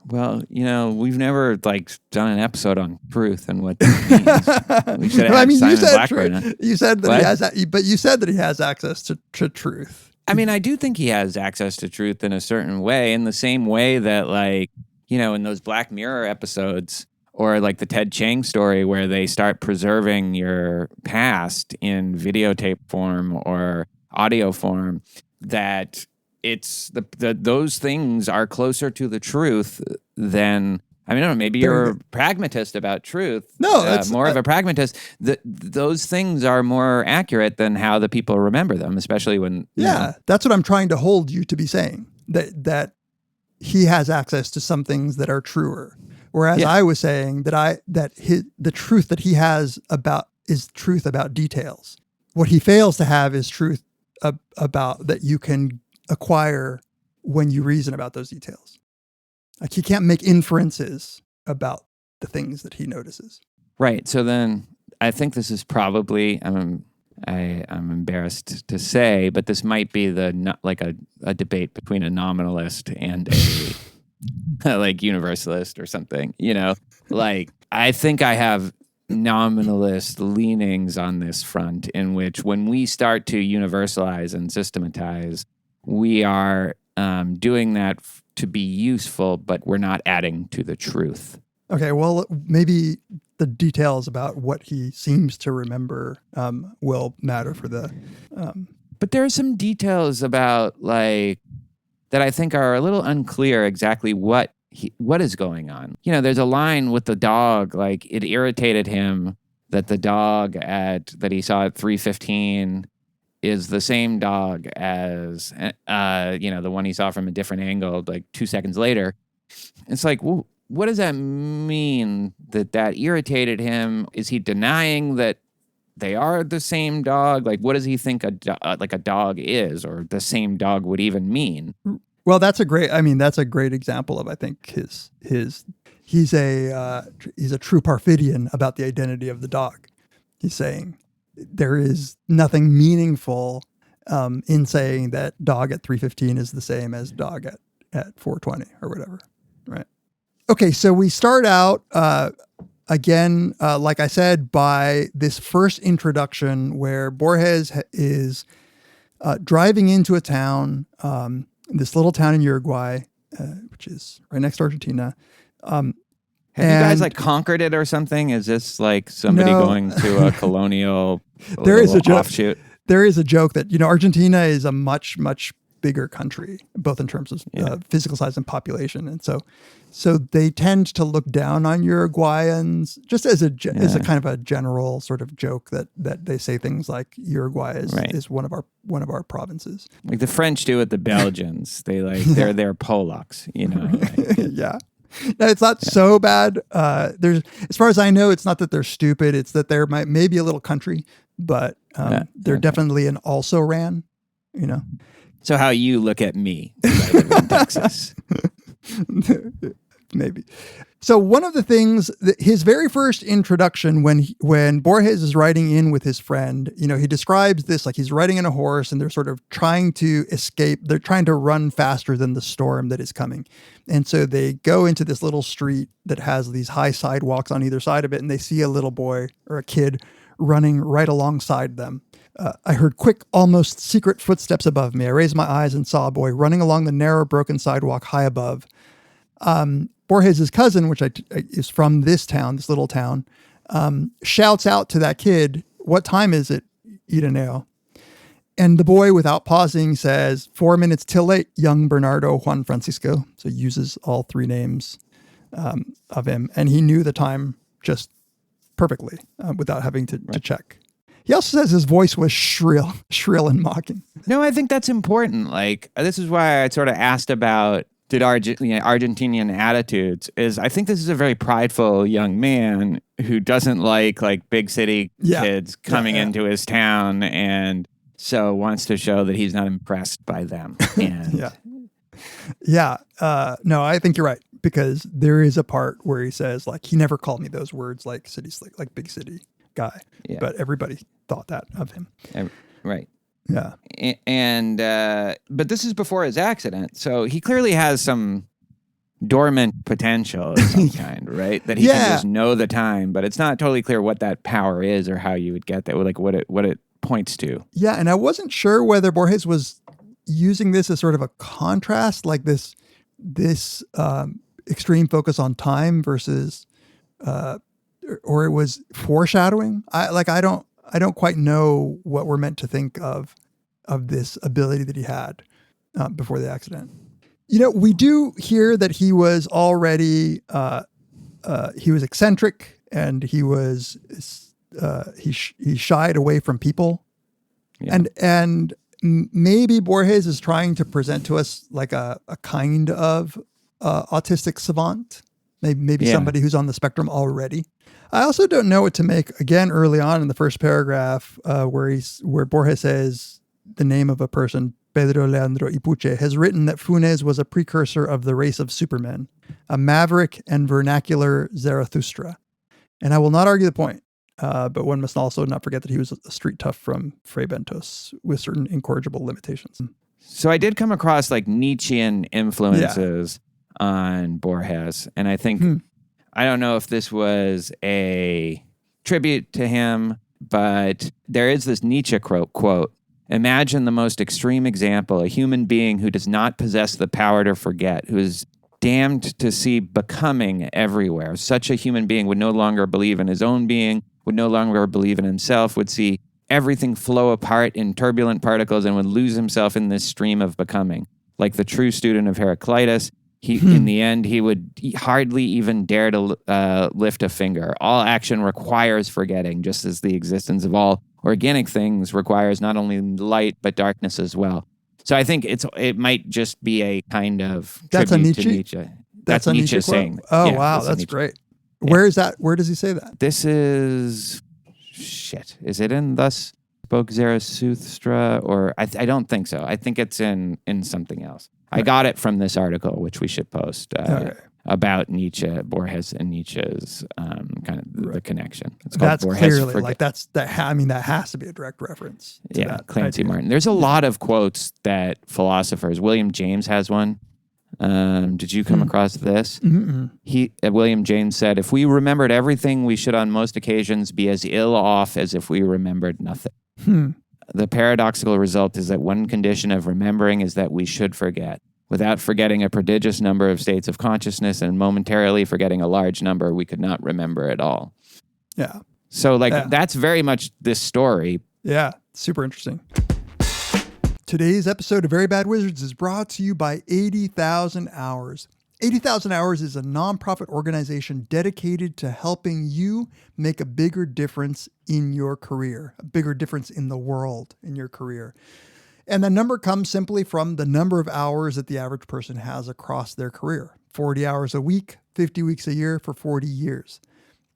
Well, we've never done an episode on truth and what that means. We should have Simon Blackburn. You said that you said that he has access to truth. I mean, I do think he has access to truth in a certain way, in the same way that in those Black Mirror episodes, or the Ted Chiang story where they start preserving your past in videotape form or audio form, that it's those those are closer to the truth than, I mean, I don't know, maybe you're a pragmatist about truth. No, that's more of a pragmatist. Those things are more accurate than how the people remember them, especially when. Yeah, that's what I'm trying to hold you to be saying, that he has access to some things that are truer. Whereas I was saying that the truth that he has is truth about details. What he fails to have is truth about that you can acquire when you reason about those details. He can't make inferences about the things that he notices. Right. So then I think this is probably, I'm embarrassed to say, but this might be like a debate between a nominalist and a like universalist or something. Like I think I have nominalist leanings on this front, in which when we start to universalize and systematize, we are doing that to be useful, but we're not adding to the truth. Okay, well, maybe the details about what he seems to remember will matter for the... But there are some details about like that I think are a little unclear exactly what is going on. There's a line with the dog, like it irritated him that the dog that he saw at 3:15 is the same dog as the one he saw from a different angle like 2 seconds later. It's like, well, what does that mean that irritated him? Is he denying that they are the same dog? Like, what does he think a dog is, or the same dog would even mean? Well, that's a great example of, I think, he's a true Parfidian about the identity of the dog. He's saying there is nothing meaningful in saying that dog at 3:15 is the same as dog at 4:20 or whatever, right? Okay, so we start out again, like I said, by this first introduction where Borges is driving into a town, this little town in Uruguay, which is right next to Argentina. Have you guys like conquered it or something? Is this like somebody going to a colonial offshoot? There is a joke that, Argentina is a much, much bigger country, both in terms of physical size and population. And so they tend to look down on Uruguayans just as a kind of a general sort of joke that they say things like Uruguay is one of our provinces. Like the French do with the Belgians. They're Polacks, Like, yeah. No, it's not so bad. As far as I know, it's not that they're stupid. It's that they're maybe a little country, but they're definitely an also-ran, So how you look at me as I live in Texas. Maybe. So one of the things, his very first introduction when Borges is riding in with his friend, he describes this like he's riding on a horse and they're sort of trying to escape. They're trying to run faster than the storm that is coming. And so they go into this little street that has these high sidewalks on either side of it, and they see a little boy or a kid running right alongside them. I heard quick, almost secret footsteps above me. I raised my eyes and saw a boy running along the narrow, broken sidewalk high above. Borges' cousin, which is from this little town, shouts out to that kid, "What time is it, Ireneo?" And the boy, without pausing, says, 4 minutes till late, young Bernardo Juan Francisco. So he uses all three names of him. And he knew the time just perfectly without having to check. He also says his voice was shrill and mocking. No, I think that's important. Like, this is why I sort of asked about Argentinian attitudes. Is I think this is a very prideful young man who doesn't like big city kids coming into his town, and so wants to show that he's not impressed by them. And no, I think you're right, because there is a part where he says like he never called me those words like city slick, like big city guy, but everybody thought that of him. Right. Yeah. And but this is before his accident, so he clearly has some dormant potential of some kind, right? That he can just know the time, but it's not totally clear what that power is or how you would get that, like what it points to. Yeah, and I wasn't sure whether Borges was using this as sort of a contrast, like this extreme focus on time versus or it was foreshadowing. I don't quite know what we're meant to think of this ability that he had before the accident. We do hear that he was already he was eccentric, and he was he shied away from people, and maybe Borges is trying to present to us like a kind of autistic savant, maybe somebody who's on the spectrum already. I also don't know what to make, again, early on in the first paragraph, where Borges says the name of a person, Pedro Leandro Ipuche, has written that Funes was a precursor of the race of supermen, a maverick and vernacular Zarathustra. And I will not argue the point. but one must also not forget that he was a street tough from Fray Bentos with certain incorrigible limitations. So I did come across like Nietzschean influences on Borges. And I think, I don't know if this was a tribute to him, but there is this Nietzsche quote, "Imagine the most extreme example, a human being who does not possess the power to forget, who is damned to see becoming everywhere. Such a human being would no longer believe in his own being, would no longer believe in himself, would see everything flow apart in turbulent particles and would lose himself in this stream of becoming. Like the true student of Heraclitus, in the end, he would hardly even dare to lift a finger. All action requires forgetting, just as the existence of all organic things requires not only light, but darkness as well." So I think it might just be a kind of tribute to Nietzsche. That's a Nietzsche Nietzsche saying. Oh, Yeah, wow. That's Nietzsche. great. Yeah. Where is that? Where does he say that? This is... Shit. Is it in Thus Spoke Zarathustra? Or I don't think so. I think it's in something else. I got it from this article, which we should post, about Nietzsche, Borges and Nietzsche's kind of the connection. It's called That's Borges clearly Forget- that has to be a direct reference to that Clancy idea. Martin. There's a lot of quotes that philosophers. William James has one. Did you come across this? William James said, "If we remembered everything, we should on most occasions be as ill off as if we remembered nothing." The paradoxical result is that one condition of remembering is that we should forget. Without forgetting a prodigious number of states of consciousness and momentarily forgetting a large number, we could not remember at all. Yeah. So that's very much this story. Yeah. Super interesting. Today's episode of Very Bad Wizards is brought to you by 80,000 Hours. 80,000 Hours is a nonprofit organization dedicated to helping you make a bigger difference in your career, a bigger difference in the world in your career. And the number comes simply from the number of hours that the average person has across their career. 40 hours a week, 50 weeks a year for 40 years.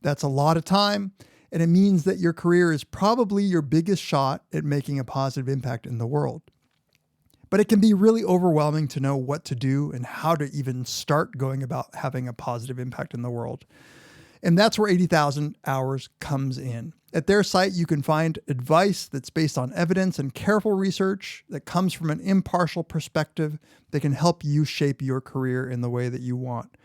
That's a lot of time, and it means that your career is probably your biggest shot at making a positive impact in the world. But it can be really overwhelming to know what to do and how to even start going about having a positive impact in the world. And that's where 80,000 Hours comes in. At their site, you can find advice that's based on evidence and careful research that comes from an impartial perspective that can help you shape your career in the way that you want.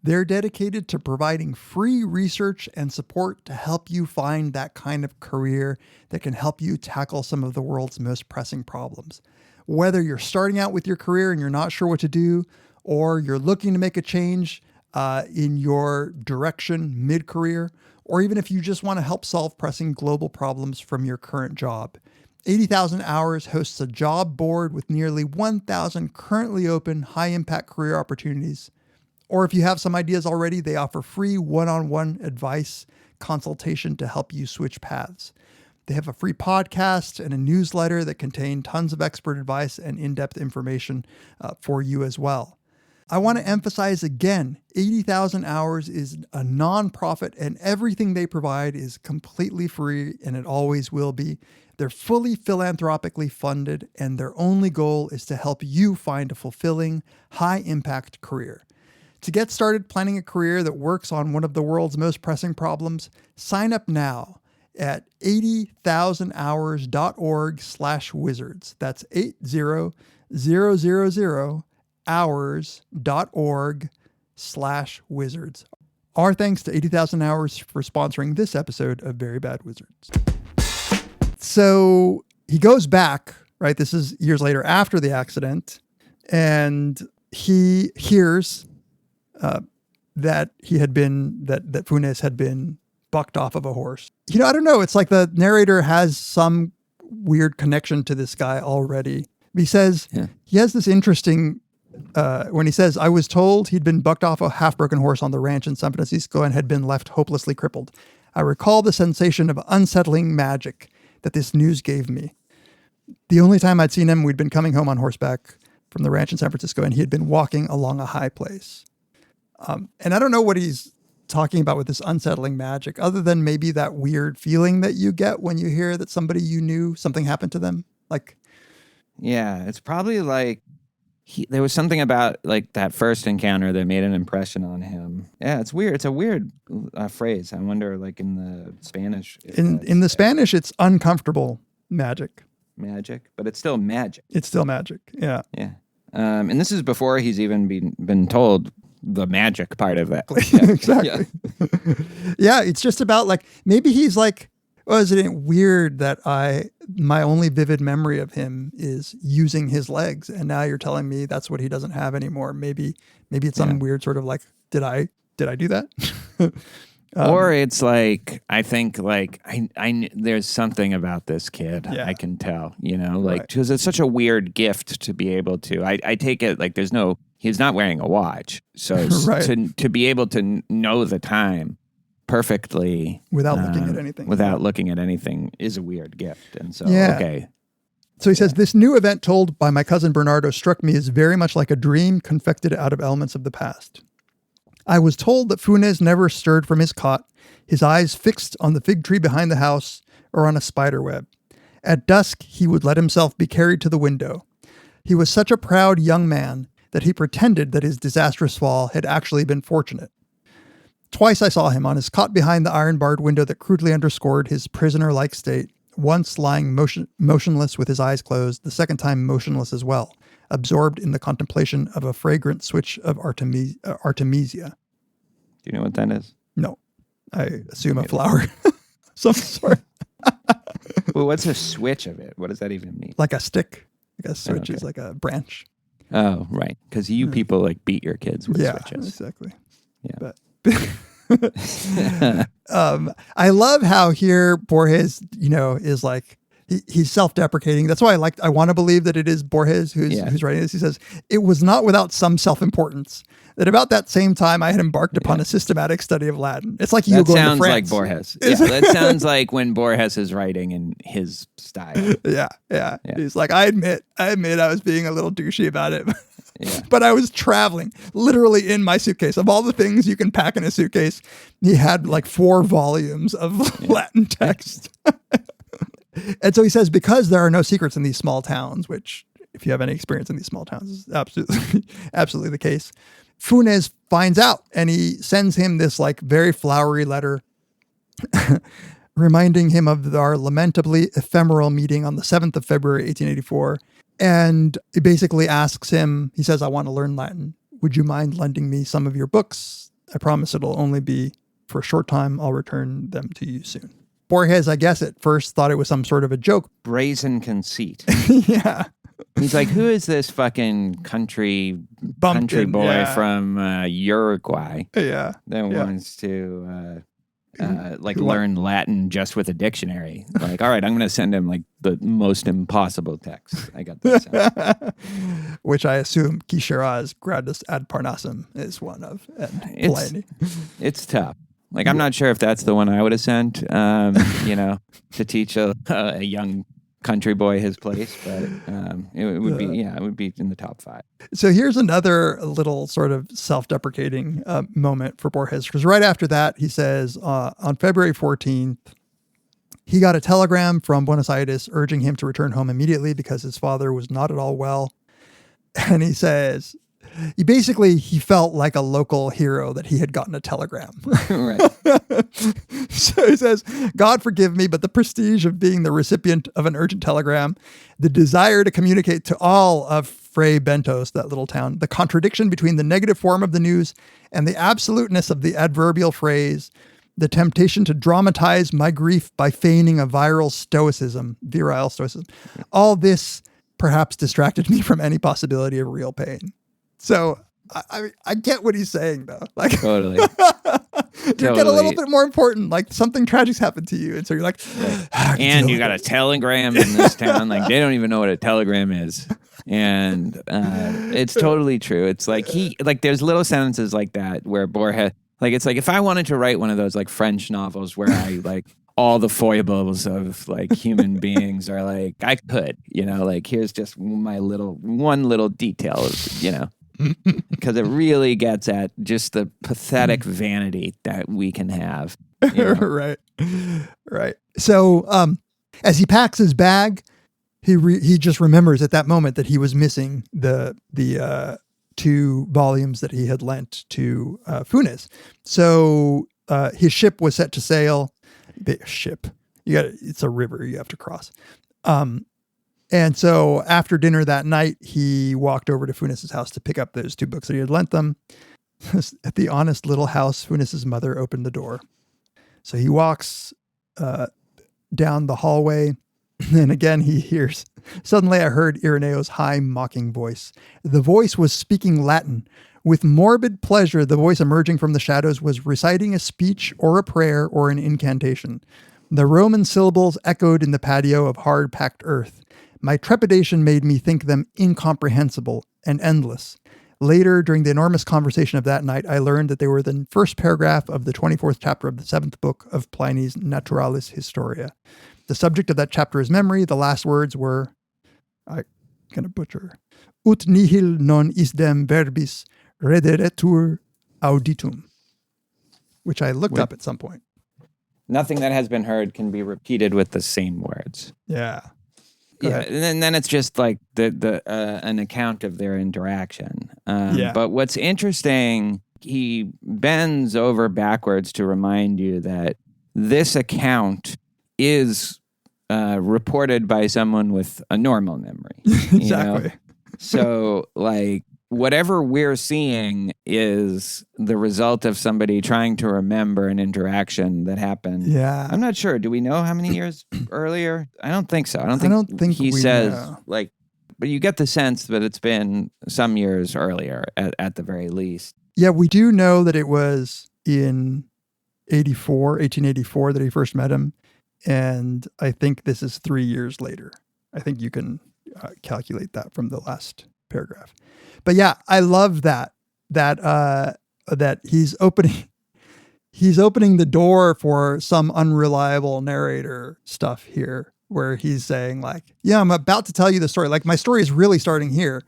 They're dedicated to providing free research and support to help you find that kind of career that can help you tackle some of the world's most pressing problems. Whether you're starting out with your career and you're not sure what to do, or you're looking to make a change in your direction mid-career, or even if you just want to help solve pressing global problems from your current job. 80,000 Hours hosts a job board with nearly 1,000 currently open high-impact career opportunities. Or if you have some ideas already, they offer free one-on-one advice consultation to help you switch paths. They have a free podcast and a newsletter that contain tons of expert advice and in-depth information for you as well. I want to emphasize again, 80,000 Hours is a nonprofit and everything they provide is completely free and it always will be. They're fully philanthropically funded and their only goal is to help you find a fulfilling, high-impact career. To get started planning a career that works on one of the world's most pressing problems, sign up now at 80,000hours.org/wizards. That's 80,000hours.org/wizards. Our thanks to 80,000 Hours for sponsoring this episode of Very Bad Wizards. So he goes back, right? This is years later after the accident, and he hears that Funes had been bucked off of a horse. I don't know. It's like the narrator has some weird connection to this guy already. He says, He has this interesting, when he says, "I was told he'd been bucked off a half-broken horse on the ranch in San Francisco and had been left hopelessly crippled. I recall the sensation of unsettling magic that this news gave me. The only time I'd seen him, we'd been coming home on horseback from the ranch in San Francisco, and he had been walking along a high place." And I don't know what he's talking about with this unsettling magic, other than maybe that weird feeling that you get when you hear that somebody you knew, something happened to them. Yeah, it's probably like there was something about like that first encounter that made an impression on him. Yeah, it's weird. It's a weird phrase. I wonder, like in the Spanish. In the Spanish, it's uncomfortable magic. Magic, but it's still magic. It's still magic. Yeah. Yeah. And this is before he's even been told the magic part of that. Exactly. Yeah, it's just about like, maybe he's like, well, isn't it weird that my only vivid memory of him is using his legs, and now you're telling me that's what he doesn't have anymore. Maybe it's some weird sort of like, did I do that? Or it's like, I think like I there's something about this kid. Yeah. I can tell, like, because it's such a weird gift to be able to. I take it like he's not wearing a watch, so Right. to be able to know the time perfectly Without looking at anything. without looking at anything is a weird gift. And so okay. So he says, this new event told by my cousin Bernardo struck me as very much like a dream confected out of elements of the past. I was told that Funes never stirred from his cot, his eyes fixed on the fig tree behind the house or on a spider web. At dusk, he would let himself be carried to the window. He was such a proud young man that he pretended that his disastrous fall had actually been fortunate. Twice I saw him on his cot behind the iron-barred window that crudely underscored his prisoner-like state, once lying motionless with his eyes closed, the second time motionless as well, absorbed in the contemplation of a fragrant switch of artemisia. Do you know what that is? No, I assume a flower. Some sort. Well, what's a switch of it? What does that even mean? Like a stick. Like a switch okay. is like a branch. Oh, right. Because you people like beat your kids with switches. Exactly. Yeah. But I love how here Borges, is like, he's self-deprecating. That's why I want to believe that it is Borges who's writing this. He says, it was not without some self-importance that about that same time I had embarked upon a systematic study of Latin. It's like you going to France. That sounds like Borges. Yeah, that sounds like when Borges is writing in his style. Yeah. He's like, I admit I was being a little douchey about it. Yeah. But I was traveling literally in my suitcase. Of all the things you can pack in a suitcase, he had like 4 volumes of Latin text. And so he says, because there are no secrets in these small towns, which if you have any experience in these small towns is absolutely the case. Funes finds out and he sends him this like very flowery letter reminding him of our lamentably ephemeral meeting on the 7th of February, 1884. And it basically asks him, he says, I want to learn Latin. Would you mind lending me some of your books? I promise it'll only be for a short time. I'll return them to you soon. Borges, I guess, at first thought it was some sort of a joke. Brazen conceit. Yeah. He's like, who is this fucking country boy from Uruguay that wants to learn Latin just with a dictionary? Like, all right, I'm going to send him like the most impossible text. I got this. Which I assume Quixeras Gradus ad Parnassum is one of. And it's tough. Like, I'm not sure if that's the one I would have sent, to teach a young country boy his place, but it would be in the top 5. So here's another little sort of self-deprecating moment for Borges, because right after that, he says on February 14th, he got a telegram from Buenos Aires urging him to return home immediately because his father was not at all well. And he says, he felt like a local hero that he had gotten a telegram. Right. So he says, God forgive me, but the prestige of being the recipient of an urgent telegram, the desire to communicate to all of Fray Bentos, that little town, the contradiction between the negative form of the news and the absoluteness of the adverbial phrase, the temptation to dramatize my grief by feigning a virile stoicism, all this perhaps distracted me from any possibility of real pain. So I get what he's saying though. Like totally. You get a little bit more important. Like something tragic's happened to you, and so you're like, and you got a telegram in this town. Like they don't even know what a telegram is, and it's totally true. It's like there's little sentences like that where Borges, like it's like if I wanted to write one of those like French novels where I like all the foibles of like human beings are like I could, like here's just one little detail, because it really gets at just the pathetic vanity that we can have. Right. So as he packs his bag, he just remembers at that moment that he was missing the 2 volumes that he had lent to Funes. So his ship was set to sail. Ship, it's a river you have to cross. And so after dinner that night, he walked over to Funes' house to pick up those 2 books that he had lent them. At the honest little house, Funes' mother opened the door. So he walks down the hallway, and again he hears, "Suddenly I heard Irenaeus' high, mocking voice. The voice was speaking Latin. With morbid pleasure, the voice emerging from the shadows was reciting a speech or a prayer or an incantation. The Roman syllables echoed in the patio of hard-packed earth. My trepidation made me think them incomprehensible and endless. Later, during the enormous conversation of that night, I learned that they were the first paragraph of the 24th chapter of the 7th book of Pliny's Naturalis Historia. The subject of that chapter is memory. The last words were, I'm going to butcher, ut nihil non isdem verbis rederetur auditum, which I looked up at some point. Nothing that has been heard can be repeated with the same words. Yeah. Yeah, and then it's just like the an account of their interaction. But what's interesting, he bends over backwards to remind you that this account is reported by someone with a normal memory. Exactly. You know? So, like, whatever we're seeing is the result of somebody trying to remember an interaction that happened. Yeah. I'm not sure. Do we know how many years earlier? I don't think so. I don't think we he says know. like, but you get the sense that it's been some years earlier at the very least. Yeah, we do know that it was in 1884 that he first met him. And I think this is 3 years later. I think you can calculate that from the last paragraph. But yeah, I love that he's opening the door for some unreliable narrator stuff here, where he's saying like, yeah, I'm about to tell you the story. Like, my story is really starting here,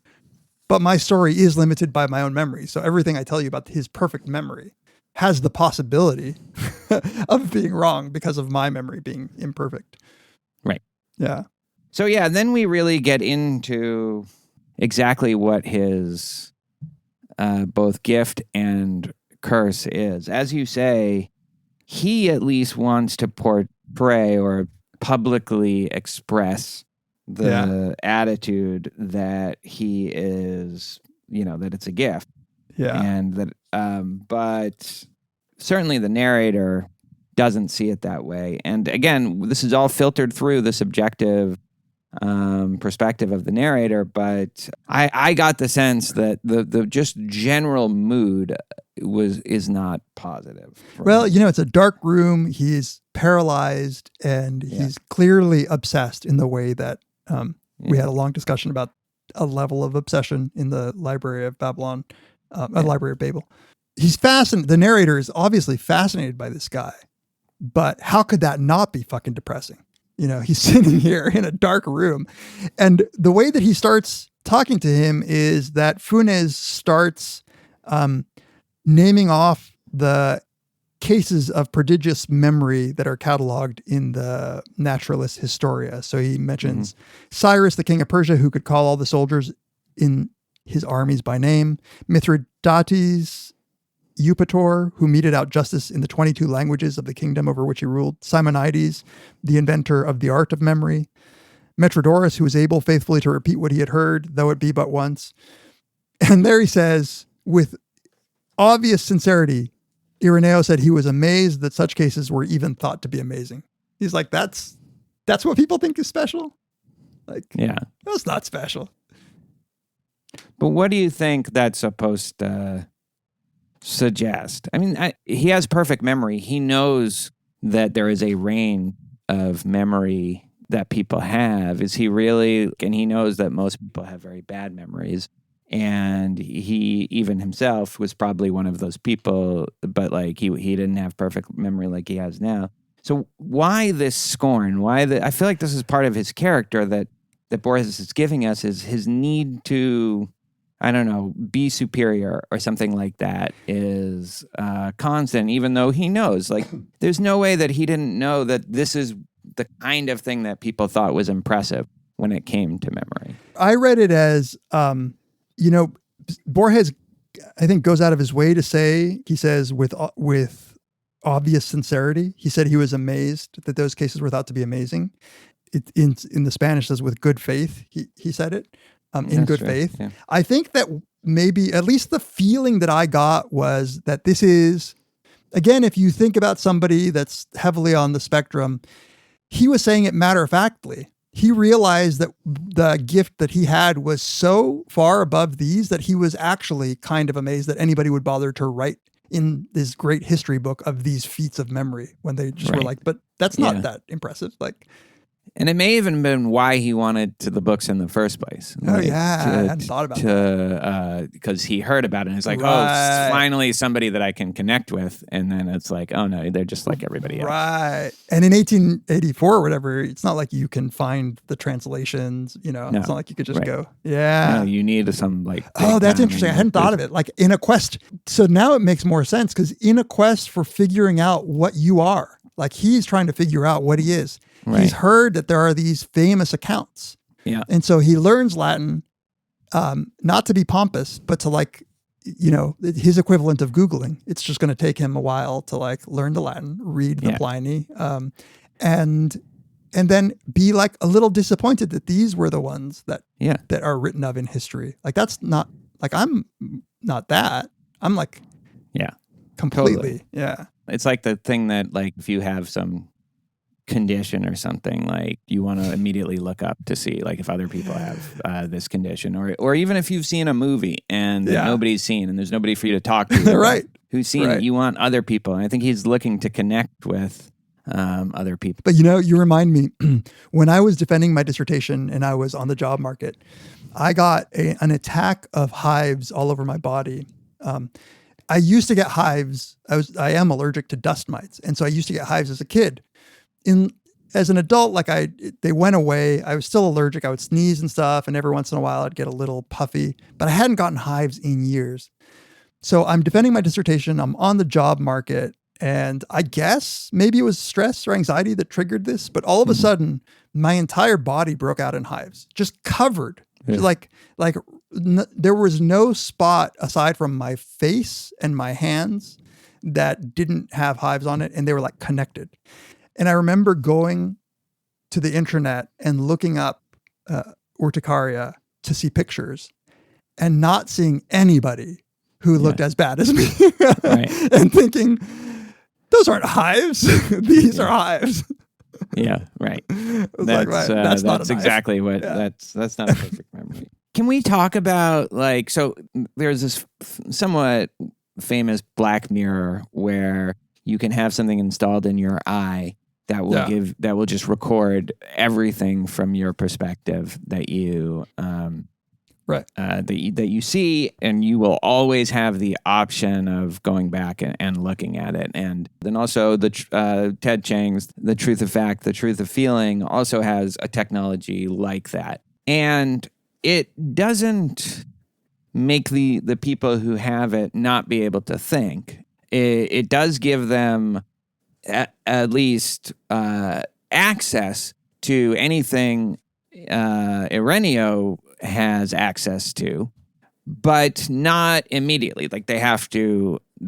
but my story is limited by my own memory. So everything I tell you about his perfect memory has the possibility of being wrong because of my memory being imperfect. Right. Yeah. So yeah, then we really get into exactly what his both gift and curse is. As you say, he at least wants to portray or publicly express the attitude that he is, that it's a gift. Yeah. And that, but certainly the narrator doesn't see it that way. And again, this is all filtered through the subjective perspective of the narrator, but I got the sense that the just general mood is not positive. Well, it's a dark room. He's paralyzed and he's clearly obsessed in the way that we had a long discussion about a level of obsession in the Library of Babylon, Library of Babel. He's fascinated. The narrator is obviously fascinated by this guy, but how could that not be fucking depressing? He's sitting here in a dark room. And the way that he starts talking to him is that Funes starts naming off the cases of prodigious memory that are cataloged in the Naturalis Historia. So he mentions Cyrus, the king of Persia, who could call all the soldiers in his armies by name, Mithridates, Eupator, who meted out justice in the 22 languages of the kingdom over which he ruled, Simonides, the inventor of the art of memory, Metrodorus, who was able faithfully to repeat what he had heard, though it be but once. And there he says, with obvious sincerity, Irenaeus said he was amazed that such cases were even thought to be amazing. He's like, that's what people think is special? Like, yeah, that's not special. But what do you think that's supposed to suggest? I mean, he has perfect memory. He knows that there is a range of memory that people have. Is he really? And he knows that most people have very bad memories. And he, even himself, was probably one of those people, but like he didn't have perfect memory like he has now. So why this scorn? I feel like this is part of his character that Borges is giving us, is his need to, I don't know, be superior or something like that is constant, even though he knows, like, there's no way that he didn't know that this is the kind of thing that people thought was impressive. when it came to memory. I read it as, Borges, I think, goes out of his way to say, he says with obvious sincerity, he said he was amazed that those cases were thought to be amazing. In the Spanish says with good faith, he said it, in That's good true, faith. yeah. I think that maybe at least the feeling that I got was that this is, again, if you think about somebody that's heavily on the spectrum, he was saying it matter-of-factly. He realized that the gift that he had was so far above these that he was actually kind of amazed that anybody would bother to write in this great history book of these feats of memory when they just were Right. like, but that's not that impressive. Like, And it may even been why he wanted to the books in the first place. I hadn't thought about that. Because he heard about it and he's like, Right. oh, finally somebody that I can connect with. And then it's like, oh no, they're just like everybody else. Right. And in 1884 or whatever, it's not like you can find the translations, No. It's not like you could just Right. go, yeah. No, you need some like. Oh, that's interesting. I hadn't thought of it. Like in a quest. So now it makes more sense because in a quest for figuring out what you are, like he's trying to figure out what he is. Right. He's heard that there are these famous accounts. Yeah. And so he learns Latin, not to be pompous, but to like, his equivalent of Googling. It's just going to take him a while to like learn the Latin, read the Pliny, and then be like a little disappointed that these were the ones that are written of in history. Like that's not like, I'm not that. I'm like, completely. Totally. Yeah. It's like the thing that like if you have some condition or something, like you want to immediately look up to see like if other people have this condition, or even if you've seen a movie and that nobody's seen and there's nobody for you to talk to Right. who's seen it, you want other people. And I think he's looking to connect with other people. But you remind me when I was defending my dissertation and I was on the job market, I got an attack of hives all over my body. I used to get hives. I am allergic to dust mites. And so I used to get hives as a kid. As an adult, they went away. I was still allergic. I would sneeze and stuff. And every once in a while I'd get a little puffy, but I hadn't gotten hives in years. So I'm defending my dissertation. I'm on the job market. And I guess maybe it was stress or anxiety that triggered this, but all of a sudden my entire body broke out in hives, just covered. Yeah. There was no spot aside from my face and my hands that didn't have hives on it. And they were like connected. And I remember going to the internet and looking up urticaria to see pictures and not seeing anybody who looked as bad as me Right. and thinking, those aren't hives. These are hives. Yeah, right. That's not a knife. Exactly what that's not a perfect memory. Can we talk about so there's this somewhat famous Black Mirror where you can have something installed in your eye that will just record everything from your perspective that you that you see, and you will always have the option of going back and looking at it. And then also Ted Chiang's The Truth of Fact, The Truth of Feeling also has a technology like that. And it doesn't make the people who have it not be able to think. It does give them at least access to anything Ireneo has access to, but not immediately. Like they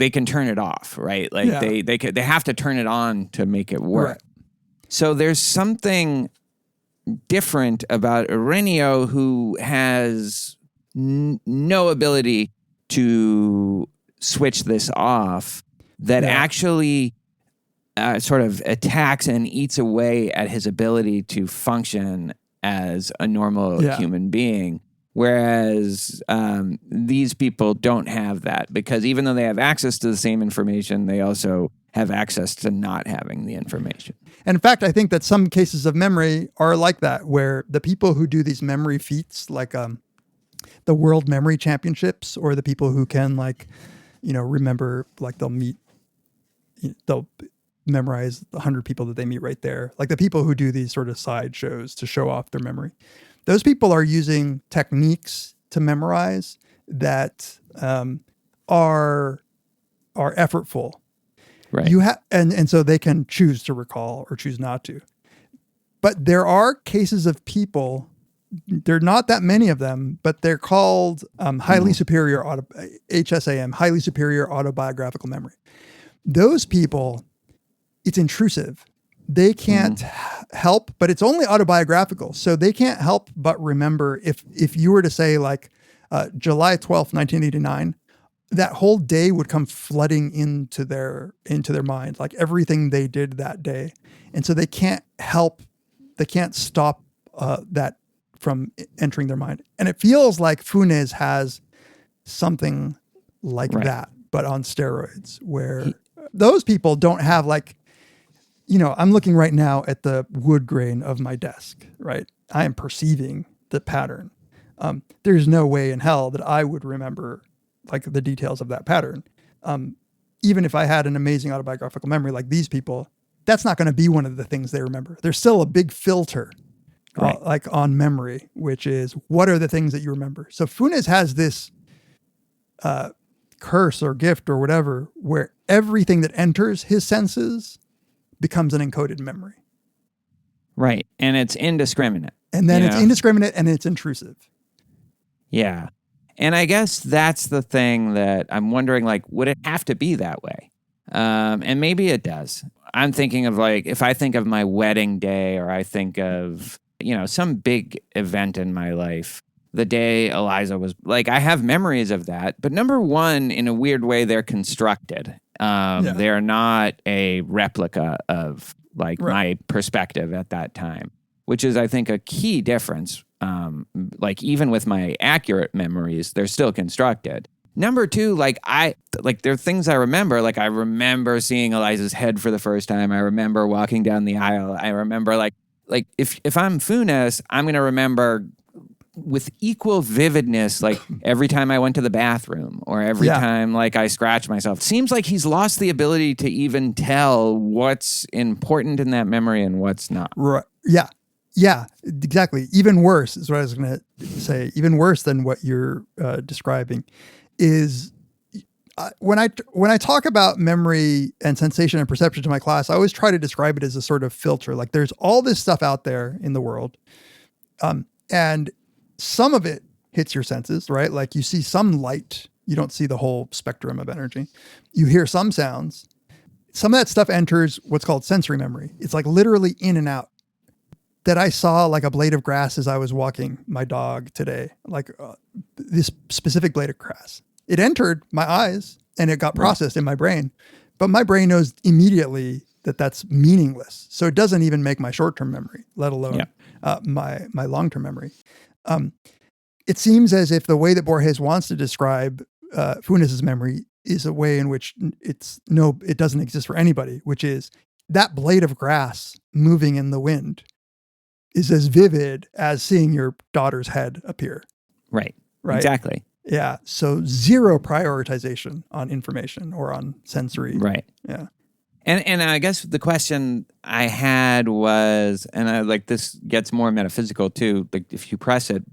can turn it off, right? Like they have to turn it on to make it work. Right. So there's something different about Ireneo, who has no ability to switch this off, that actually sort of attacks and eats away at his ability to function as a normal human being. Whereas these people don't have that, because even though they have access to the same information, they also have access to not having the information. And in fact, I think that some cases of memory are like that, where the people who do these memory feats, like the World Memory Championships, or the people who can remember, like they'll memorize 100 people that they meet right there. Like the people who do these sort of side shows to show off their memory. Those people are using techniques to memorize that are effortful. Right. And so they can choose to recall or choose not to. But there are cases of people there are not that many of them, but they're called highly superior HSAM, highly superior autobiographical memory. Those people, it's intrusive. They can't help, but it's only autobiographical. So they can't help but remember if you were to say like July 12th, 1989, that whole day would come flooding into their mind, like everything they did that day. And so they can't stop that from entering their mind. And it feels like Funes has something like that, but on steroids, where those people don't have like, I'm looking right now at the wood grain of my desk, right? I am perceiving the pattern. There's no way in hell that I would remember like the details of that pattern. Even if I had an amazing autobiographical memory like these people, that's not going to be one of the things they remember. There's still a big filter like on memory, which is what are the things that you remember? So Funes has this curse or gift or whatever, where everything that enters his senses becomes an encoded memory. Right. And it's indiscriminate. And then it's indiscriminate and it's intrusive. Yeah. And I guess that's the thing that I'm wondering, like, would it have to be that way? And maybe it does. I'm thinking of like, if I think of my wedding day, or I think of, some big event in my life, the day Eliza was like, I have memories of that. But number one, in a weird way, they're constructed. They're not a replica of like my perspective at that time, which is, I think, a key difference. Like even with my accurate memories, they're still constructed. Number two, there are things I remember. Like I remember seeing Eliza's head for the first time. I remember walking down the aisle. I remember like if I'm Funes, I'm going to remember with equal vividness, like every time I went to the bathroom or every time like I scratched myself. Seems like he's lost the ability to even tell what's important in that memory and what's not. Right. Yeah. Yeah, exactly. Even worse is what I was going to say. Even worse than what you're describing is when I talk about memory and sensation and perception to my class, I always try to describe it as a sort of filter. Like there's all this stuff out there in the world, and some of it hits your senses, right? Like you see some light, you don't see the whole spectrum of energy. You hear some sounds. Some of that stuff enters what's called sensory memory. It's like literally in and out. That I saw like a blade of grass as I was walking my dog today, like this specific blade of grass. It entered my eyes and it got processed in my brain, but my brain knows immediately that that's meaningless. So it doesn't even make my short-term memory, let alone my long-term memory. It seems as if the way that Borges wants to describe Funes's memory is a way in which it doesn't exist for anybody, which is that blade of grass moving in the wind is as vivid as seeing your daughter's head appear. Right. Exactly. Yeah. So zero prioritization on information or on sensory. Right. Yeah. And I guess the question I had was, and I like this gets more metaphysical too, like if you press it,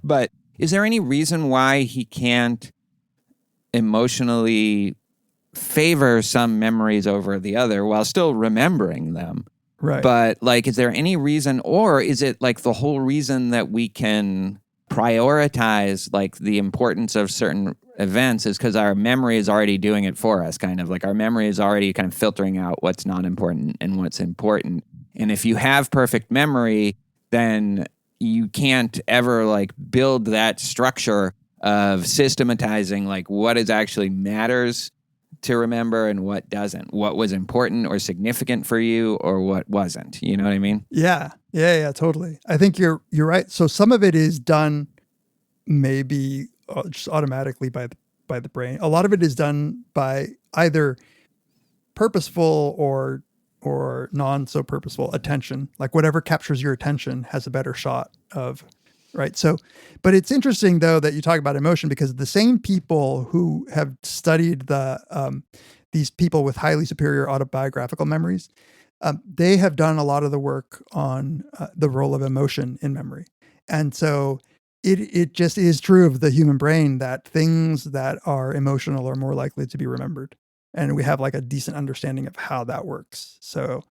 but is there any reason why he can't emotionally favor some memories over the other while still remembering them? Right. But like, is there any reason, or is it like the whole reason that we can prioritize like the importance of certain events is because our memory is already doing it for us, kind of like our memory is already kind of filtering out what's not important and what's important. And if you have perfect memory, then you can't ever like build that structure of systematizing like what is actually matters to remember and what doesn't, what was important or significant for you or what wasn't. You know what I mean? Yeah, totally. I think you're right. So some of it is done maybe just automatically by the brain. A lot of it is done by either purposeful or non so purposeful attention. Like whatever captures your attention has a better shot of. Right. So, but it's interesting though that you talk about emotion because the same people who have studied these people with highly superior autobiographical memories, they have done a lot of the work on the role of emotion in memory. And so it just is true of the human brain that things that are emotional are more likely to be remembered. And we have like a decent understanding of how that works. So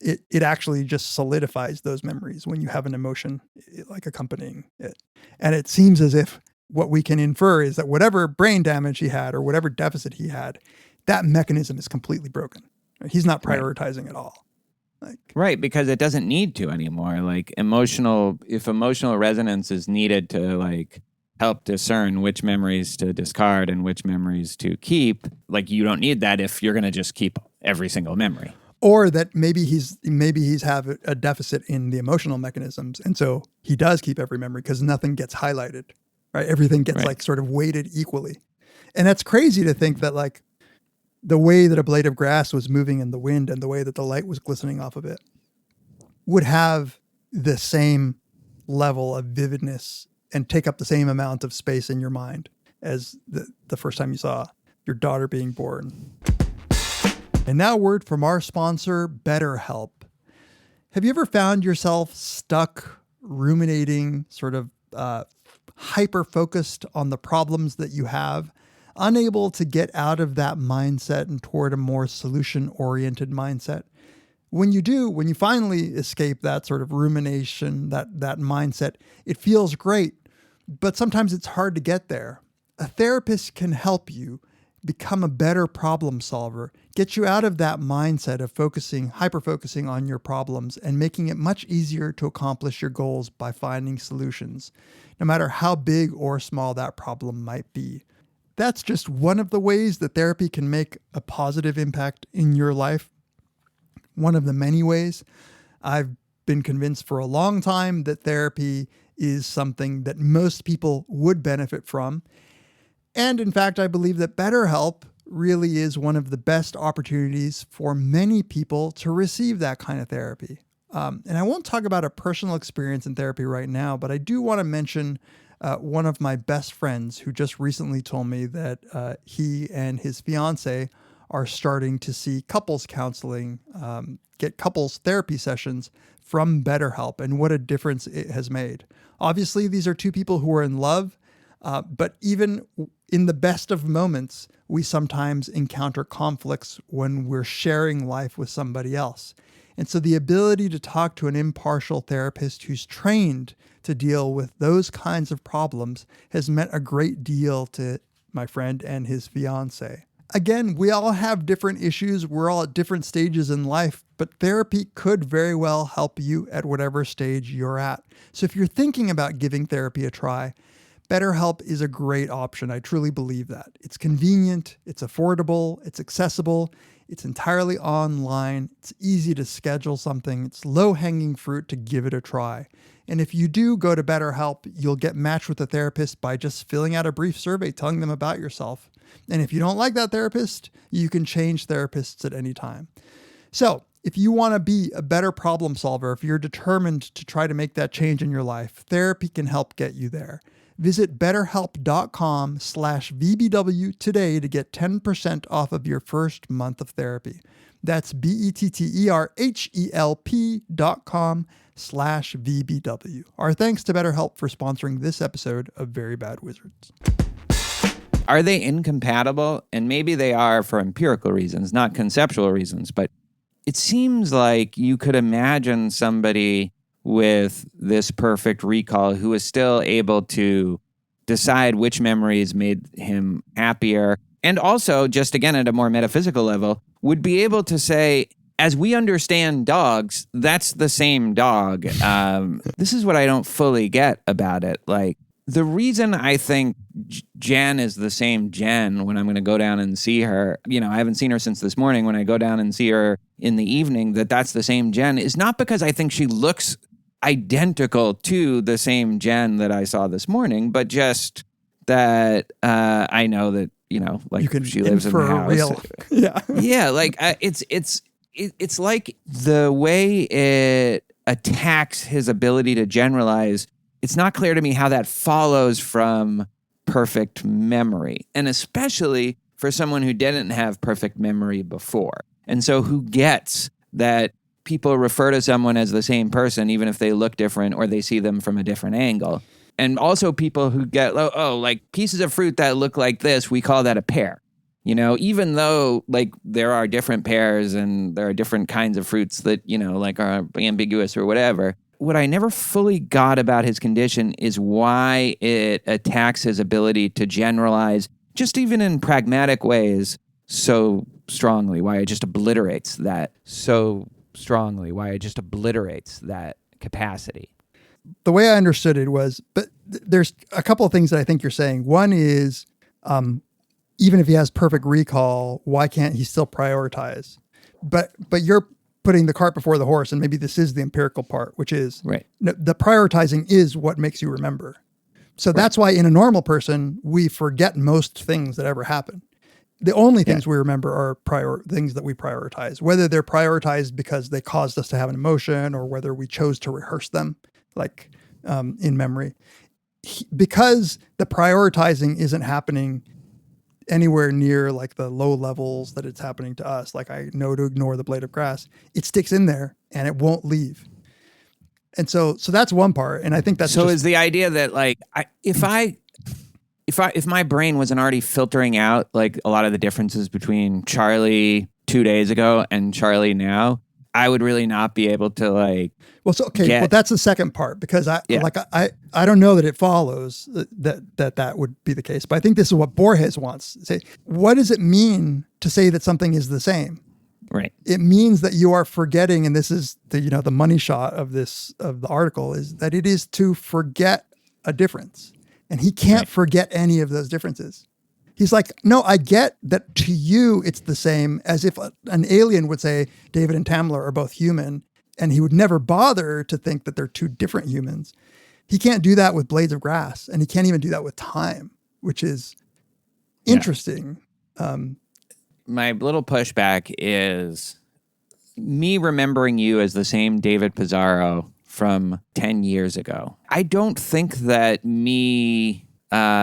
it actually just solidifies those memories when you have an emotion like accompanying it. And it seems as if what we can infer is that whatever brain damage he had or whatever deficit he had, that mechanism is completely broken. He's not prioritizing at all. Right, because it doesn't need to anymore. Like if emotional resonance is needed to like help discern which memories to discard and which memories to keep, like you don't need that if you're going to just keep every single memory. Or that maybe he's have a deficit in the emotional mechanisms, and so he does keep every memory because nothing gets highlighted, right? Everything gets like sort of weighted equally, and that's crazy to think that like the way that a blade of grass was moving in the wind and the way that the light was glistening off of it would have the same level of vividness and take up the same amount of space in your mind as the first time you saw your daughter being born. And now a word from our sponsor, BetterHelp. Have you ever found yourself stuck ruminating, sort of hyper-focused on the problems that you have, unable to get out of that mindset and toward a more solution-oriented mindset? When you finally escape that sort of rumination, that mindset, it feels great, but sometimes it's hard to get there. A therapist can help you become a better problem solver, get you out of that mindset of hyper-focusing on your problems and making it much easier to accomplish your goals by finding solutions, no matter how big or small that problem might be. That's just one of the ways that therapy can make a positive impact in your life. One of the many ways. I've been convinced for a long time that therapy is something that most people would benefit from. And in fact, I believe that BetterHelp really is one of the best opportunities for many people to receive that kind of therapy. And I won't talk about a personal experience in therapy right now, but I do want to mention one of my best friends who just recently told me that he and his fiance are starting to see couples counseling, get couples therapy sessions from BetterHelp, and what a difference it has made. Obviously, these are two people who are in love, but even in the best of moments, we sometimes encounter conflicts when we're sharing life with somebody else. And so the ability to talk to an impartial therapist who's trained to deal with those kinds of problems has meant a great deal to my friend and his fiance. Again, we all have different issues. We're all at different stages in life, but therapy could very well help you at whatever stage you're at. So if you're thinking about giving therapy a try, BetterHelp is a great option. I truly believe that. It's convenient, it's affordable, it's accessible, it's entirely online, it's easy to schedule something, it's low-hanging fruit to give it a try. And if you do go to BetterHelp, you'll get matched with a therapist by just filling out a brief survey telling them about yourself. And if you don't like that therapist, you can change therapists at any time. So if you want to be a better problem solver, if you're determined to try to make that change in your life, therapy can help get you there. Visit betterhelp.com/VBW today to get 10% off of your first month of therapy. That's BetterHelp.com/VBW. Our thanks to BetterHelp for sponsoring this episode of Very Bad Wizards. Are they incompatible? And maybe they are for empirical reasons, not conceptual reasons, but it seems like you could imagine somebody with this perfect recall who is still able to decide which memories made him happier. And also, just again, at a more metaphysical level, would be able to say, as we understand dogs, that's the same dog. This is what I don't fully get about it. Like, the reason I think Jen is the same Jen when I'm going to go down and see her, I haven't seen her since this morning. When I go down and see her in the evening, that's the same Jen, is not because I think she looks identical to the same Jen that I saw this morning, but just that I know that, like she lives in the house. Real. Yeah. Yeah. Like it's like the way it attacks his ability to generalize. It's not clear to me how that follows from perfect memory, and especially for someone who didn't have perfect memory before. And so who gets that people refer to someone as the same person, even if they look different or they see them from a different angle. And also people who get, like pieces of fruit that look like this, we call that a pear. You know, even though like there are different pears and there are different kinds of fruits that, you know, like are ambiguous or whatever, what I never fully got about his condition is why it attacks his ability to generalize, just even in pragmatic ways, so strongly, why it just obliterates that so strongly, why it just obliterates that capacity. The way I understood it was, but there's a couple of things that I think you're saying. One is, even if he has perfect recall, why can't he still prioritize? But you're putting the cart before the horse, and maybe this is the empirical part, which is right. The prioritizing is what makes you remember. So that's why in a normal person, we forget most things that ever happen. The only things we remember are things that we prioritize, whether they're prioritized because they caused us to have an emotion or whether we chose to rehearse them, like in memory. Because the prioritizing isn't happening anywhere near like the low levels that it's happening to us, like I know to ignore the blade of grass, it sticks in there and it won't leave. And so that's one part. And I think that's so is the idea that like if my brain wasn't already filtering out like a lot of the differences between Charlie 2 days ago and Charlie now, I would really not be able to like. Well, that's the second part, because I don't know that it follows that would be the case, but I think this is what Borges wants to say. What does it mean to say that something is the same? Right. It means that you are forgetting, and this is the money shot of the article, is that it is to forget a difference, and he can't forget any of those differences. He's like, no, I get that to you it's the same, as if an alien would say David and Tamler are both human, and he would never bother to think that they're two different humans. He can't do that with blades of grass, and he can't even do that with time, which is interesting. My little pushback is me remembering you as the same David Pizarro from 10 years ago. I don't think that me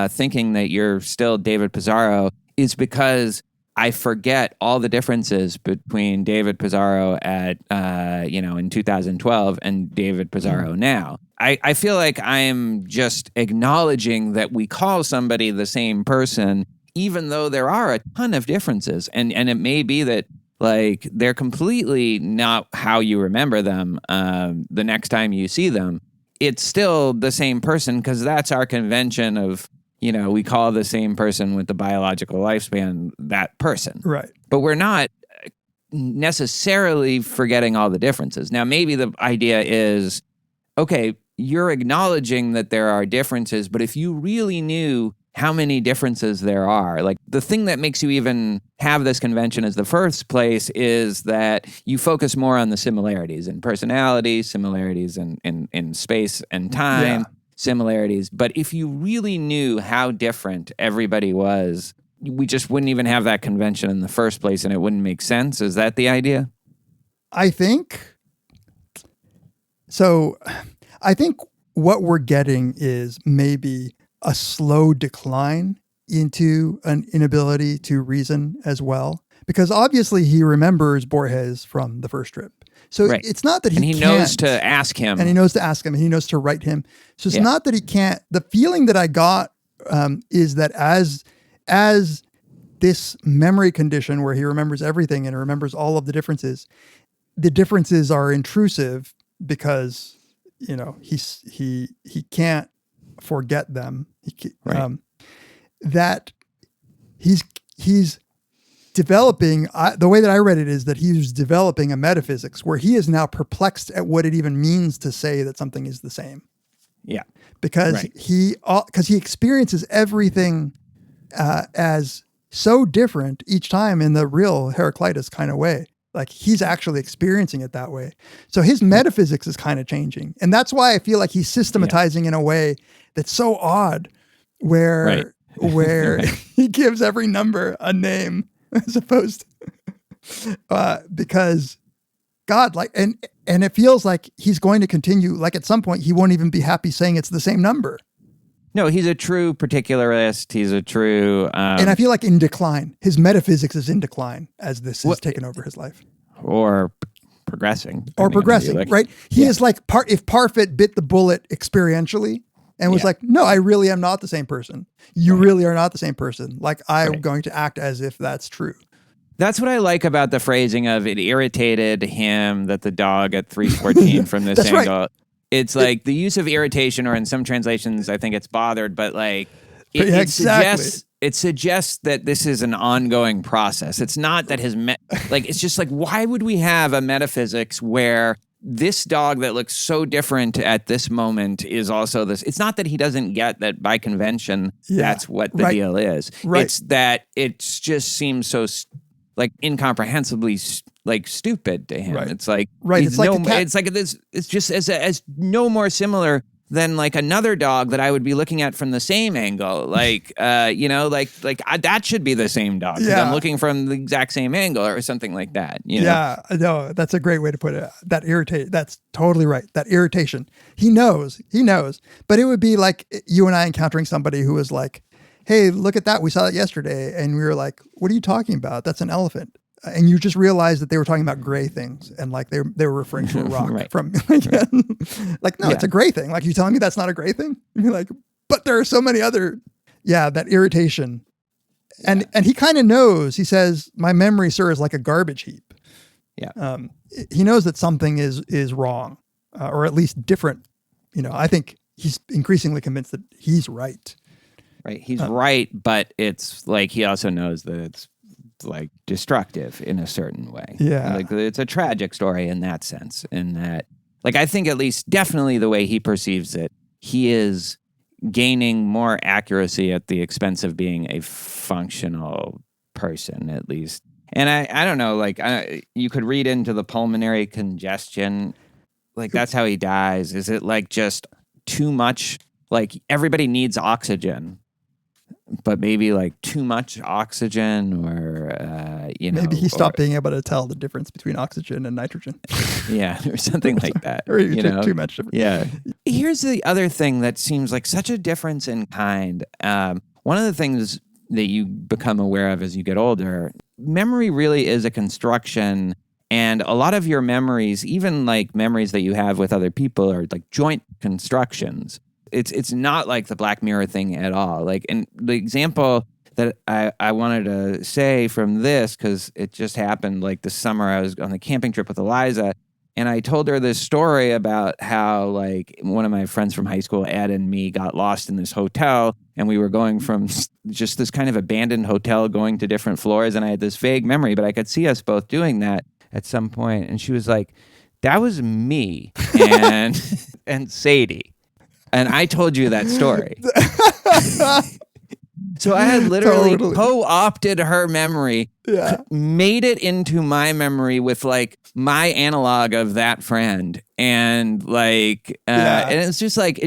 thinking that you're still David Pizarro is because I forget all the differences between David Pizarro at, in 2012 and David Pizarro now. I feel like I'm just acknowledging that we call somebody the same person, even though there are a ton of differences. And it may be that like they're completely not how you remember them the next time you see them. It's still the same person because that's our convention of, we call the same person with the biological lifespan that person. Right. But we're not necessarily forgetting all the differences. Now, maybe the idea is, okay, you're acknowledging that there are differences, but if you really knew how many differences there are, like the thing that makes you even have this convention as the first place is that you focus more on the similarities in personality, similarities in space and time, similarities. But if you really knew how different everybody was, we just wouldn't even have that convention in the first place and it wouldn't make sense. Is that the idea? I think so. I think what we're getting is maybe a slow decline into an inability to reason as well, because obviously he remembers Borges from the first trip. So it's not that he knows to ask him. And he knows to ask him, and he knows to write him. So it's not that he can't. The feeling that I got is that as this memory condition where he remembers everything and remembers all of the differences are intrusive because, he can't forget them. That he's developing, the way that I read it is that he's developing a metaphysics where he is now perplexed at what it even means to say that something is the same. Yeah. Because he experiences everything as so different each time in the real Heraclitus kind of way. Like he's actually experiencing it that way. So his metaphysics is kind of changing. And that's why I feel like he's systematizing in a way that's so odd where he gives every number a name as opposed to, because God, like, and it feels like he's going to continue, like at some point he won't even be happy saying it's the same number. No, he's a true particularist. He's a true... and I feel like in decline. His metaphysics is in decline as this has taken over his life. Or progressing. Or progressing, right? He is like, if Parfit bit the bullet experientially and was Yeah. like, no, I really am not the same person. You really are not the same person. Like, I'm going to act as if that's true. That's what I like about the phrasing of it irritated him that the dog at 3:14 from this That's right. angle. It's like the use of irritation, or in some translations, I think it's bothered, but like But yeah, exactly. it suggests that this is an ongoing process. It's not that like, it's just like, why would we have a metaphysics where this dog that looks so different at this moment is also this? It's not that he doesn't get that by convention, that's what the deal is. Right. It's that it just seems so like incomprehensibly like stupid to him. Right. It's like, Right. he's It's like no, a cat. it's like this. It's just as no more similar than like another dog that I would be looking at from the same angle. Like, that should be the same dog. 'Cause Yeah. I'm looking from the exact same angle or something like that. You know? Yeah, no, that's a great way to put it. That's totally right. That irritation. He knows, but it would be like you and I encountering somebody who was like, hey, look at that. We saw it yesterday. And we were like, what are you talking about? That's an elephant. And you just realized that they were talking about gray things, and like they were referring to a rock Right. from like, no, it's a gray thing. Like, you telling me that's not a gray thing? And you're like, but there are so many other, that irritation. And he kind of knows. He says, my memory, sir, is like a garbage heap. Yeah. He knows that something is wrong, or at least different. I think he's increasingly convinced that he's right. Right. He's right, but it's like he also knows that it's like destructive in a certain way. Yeah. Like it's a tragic story in that sense. In that, like, I think at least definitely the way he perceives it, he is gaining more accuracy at the expense of being a functional person, at least. And I don't know, like, you could read into the pulmonary congestion. Like, that's how he dies. Is it like just too much? Like, everybody needs oxygen, but maybe like too much oxygen, or, Maybe he stopped being able to tell the difference between oxygen and nitrogen. Yeah, or something like that. Or he took too much. Yeah. Here's the other thing that seems like such a difference in kind. One of the things that you become aware of as you get older, memory really is a construction. And a lot of your memories, even like memories that you have with other people, are like joint constructions. It's not like the Black Mirror thing at all. Like, and the example that I wanted to say from this, because it just happened like this summer, I was on a camping trip with Eliza, and I told her this story about how like one of my friends from high school, Ed, and me got lost in this hotel, and we were going from just this kind of abandoned hotel going to different floors, and I had this vague memory, but I could see us both doing that at some point. And she was like, that was me and and Sadie. And I told you that story. So I had literally co-opted her memory, made it into my memory with like my analog of that friend. And like, and it's just like,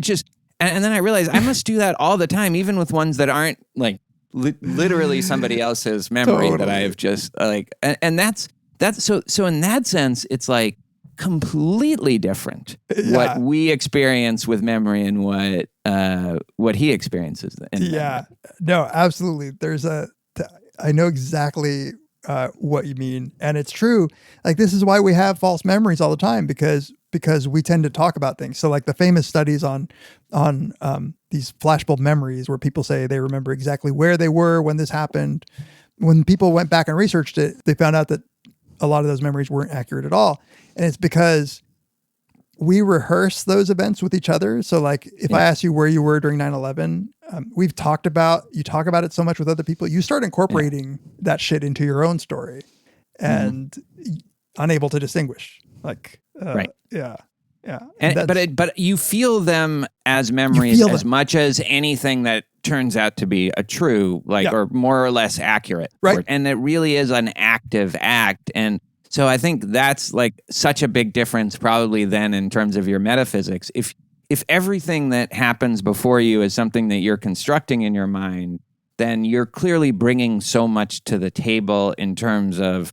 and then I realized I must do that all the time, even with ones that aren't like literally somebody else's memory that I have just like, and that's so in that sense, it's like completely different what we experience with memory and what he experiences in memory. No, absolutely. I know exactly what you mean, and it's true. Like, this is why we have false memories all the time, because we tend to talk about things. So like the famous studies on these flashbulb memories, where people say they remember exactly where they were when this happened. When people went back and researched it, they found out that a lot of those memories weren't accurate at all. And it's because we rehearse those events with each other. So like, if I ask you where you were during 9/11, you talk about it so much with other people, you start incorporating that shit into your own story, and unable to distinguish. Like, right. Yeah. And, but you feel them as memories as much as anything that turns out to be a true, like, or more or less accurate. Right. And it really is an active act. And so I think that's like such a big difference probably then in terms of your metaphysics. If everything that happens before you is something that you're constructing in your mind, then you're clearly bringing so much to the table in terms of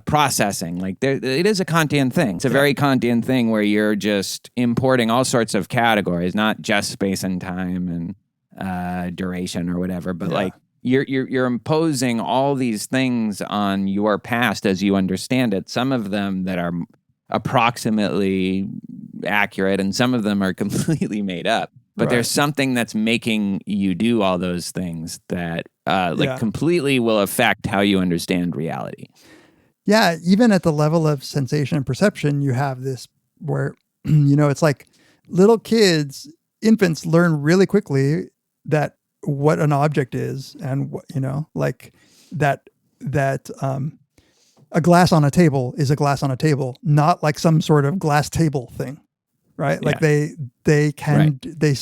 processing. Like, it is a Kantian thing. It's a very Kantian thing where you're just importing all sorts of categories, not just space and time and duration or whatever, but like you're imposing all these things on your past as you understand it. Some of them that are approximately accurate, and some of them are completely made up. But Right. there's something that's making you do all those things that completely will affect how you understand reality. Yeah, even at the level of sensation and perception, you have this where, it's like little kids, infants learn really quickly that what an object is and what, like that a glass on a table is a glass on a table, not like some sort of glass table thing. Right. Like they can, they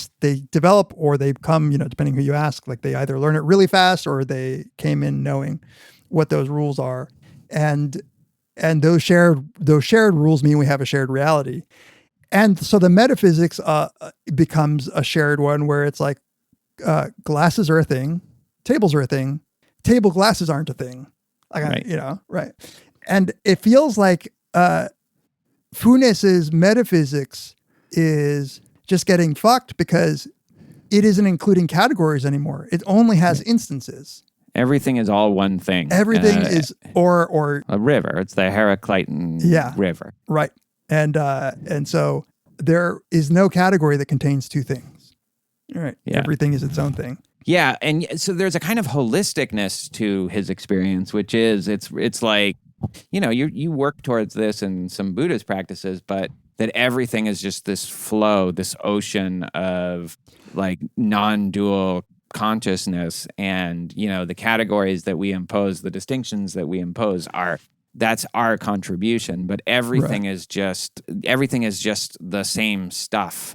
develop or they come, depending who you ask, like they either learn it really fast or they came in knowing what those rules are. And those shared rules mean we have a shared reality. And so the metaphysics becomes a shared one where it's like glasses are a thing, tables are a thing, table glasses aren't a thing. Like, right. And it feels like Funes's metaphysics is just getting fucked because it isn't including categories anymore. It only has instances. Everything is all one thing. Everything is or a river. It's the Heraclitan river. Right. And so there is no category that contains two things. Right. Yeah. Everything is its own thing. Yeah, and so there's a kind of holisticness to his experience, which is it's like, you work towards this in some Buddhist practices, but that everything is just this flow, this ocean of like non-dual consciousness, and the categories that we impose, the distinctions that we impose that's our contribution, but everything is just the same stuff,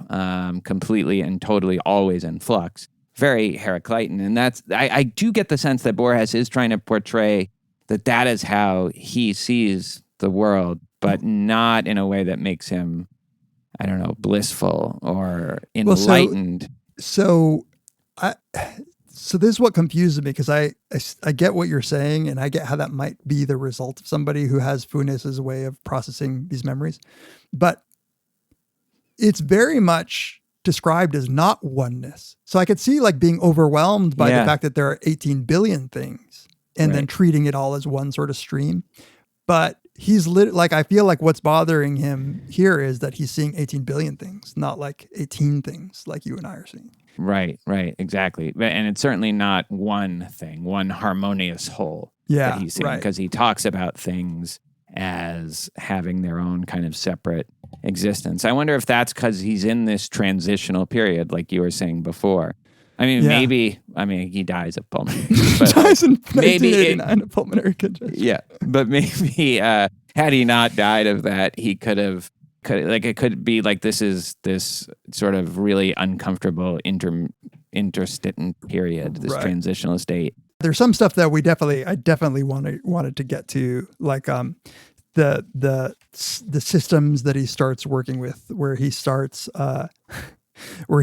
completely and totally always in flux. Very Heraclitan, and that's I do get the sense that Borges is trying to portray that is how he sees the world, but not in a way that makes him, I don't know, blissful or enlightened. So this is what confuses me, because I get what you're saying, and I get how that might be the result of somebody who has Funes's way of processing these memories, but it's very much described as not oneness. So I could see like being overwhelmed by the fact that there are 18 billion things and then treating it all as one sort of stream. But he's I feel like what's bothering him here is that he's seeing 18 billion things, not like 18 things like you and I are seeing. Right, exactly. And it's certainly not one thing, one harmonious whole that he's seeing, because he talks about things as having their own kind of separate existence. I wonder if that's because he's in this transitional period, like you were saying before. I mean, maybe he dies of pulmonary. But dies in 1989 of pulmonary congestion. Yeah, but maybe had he not died of that, he it could be like this is this sort of really uncomfortable interstitent period, this transitional state. There's some stuff that I definitely wanted to get to, like the systems that he starts working with, where he starts where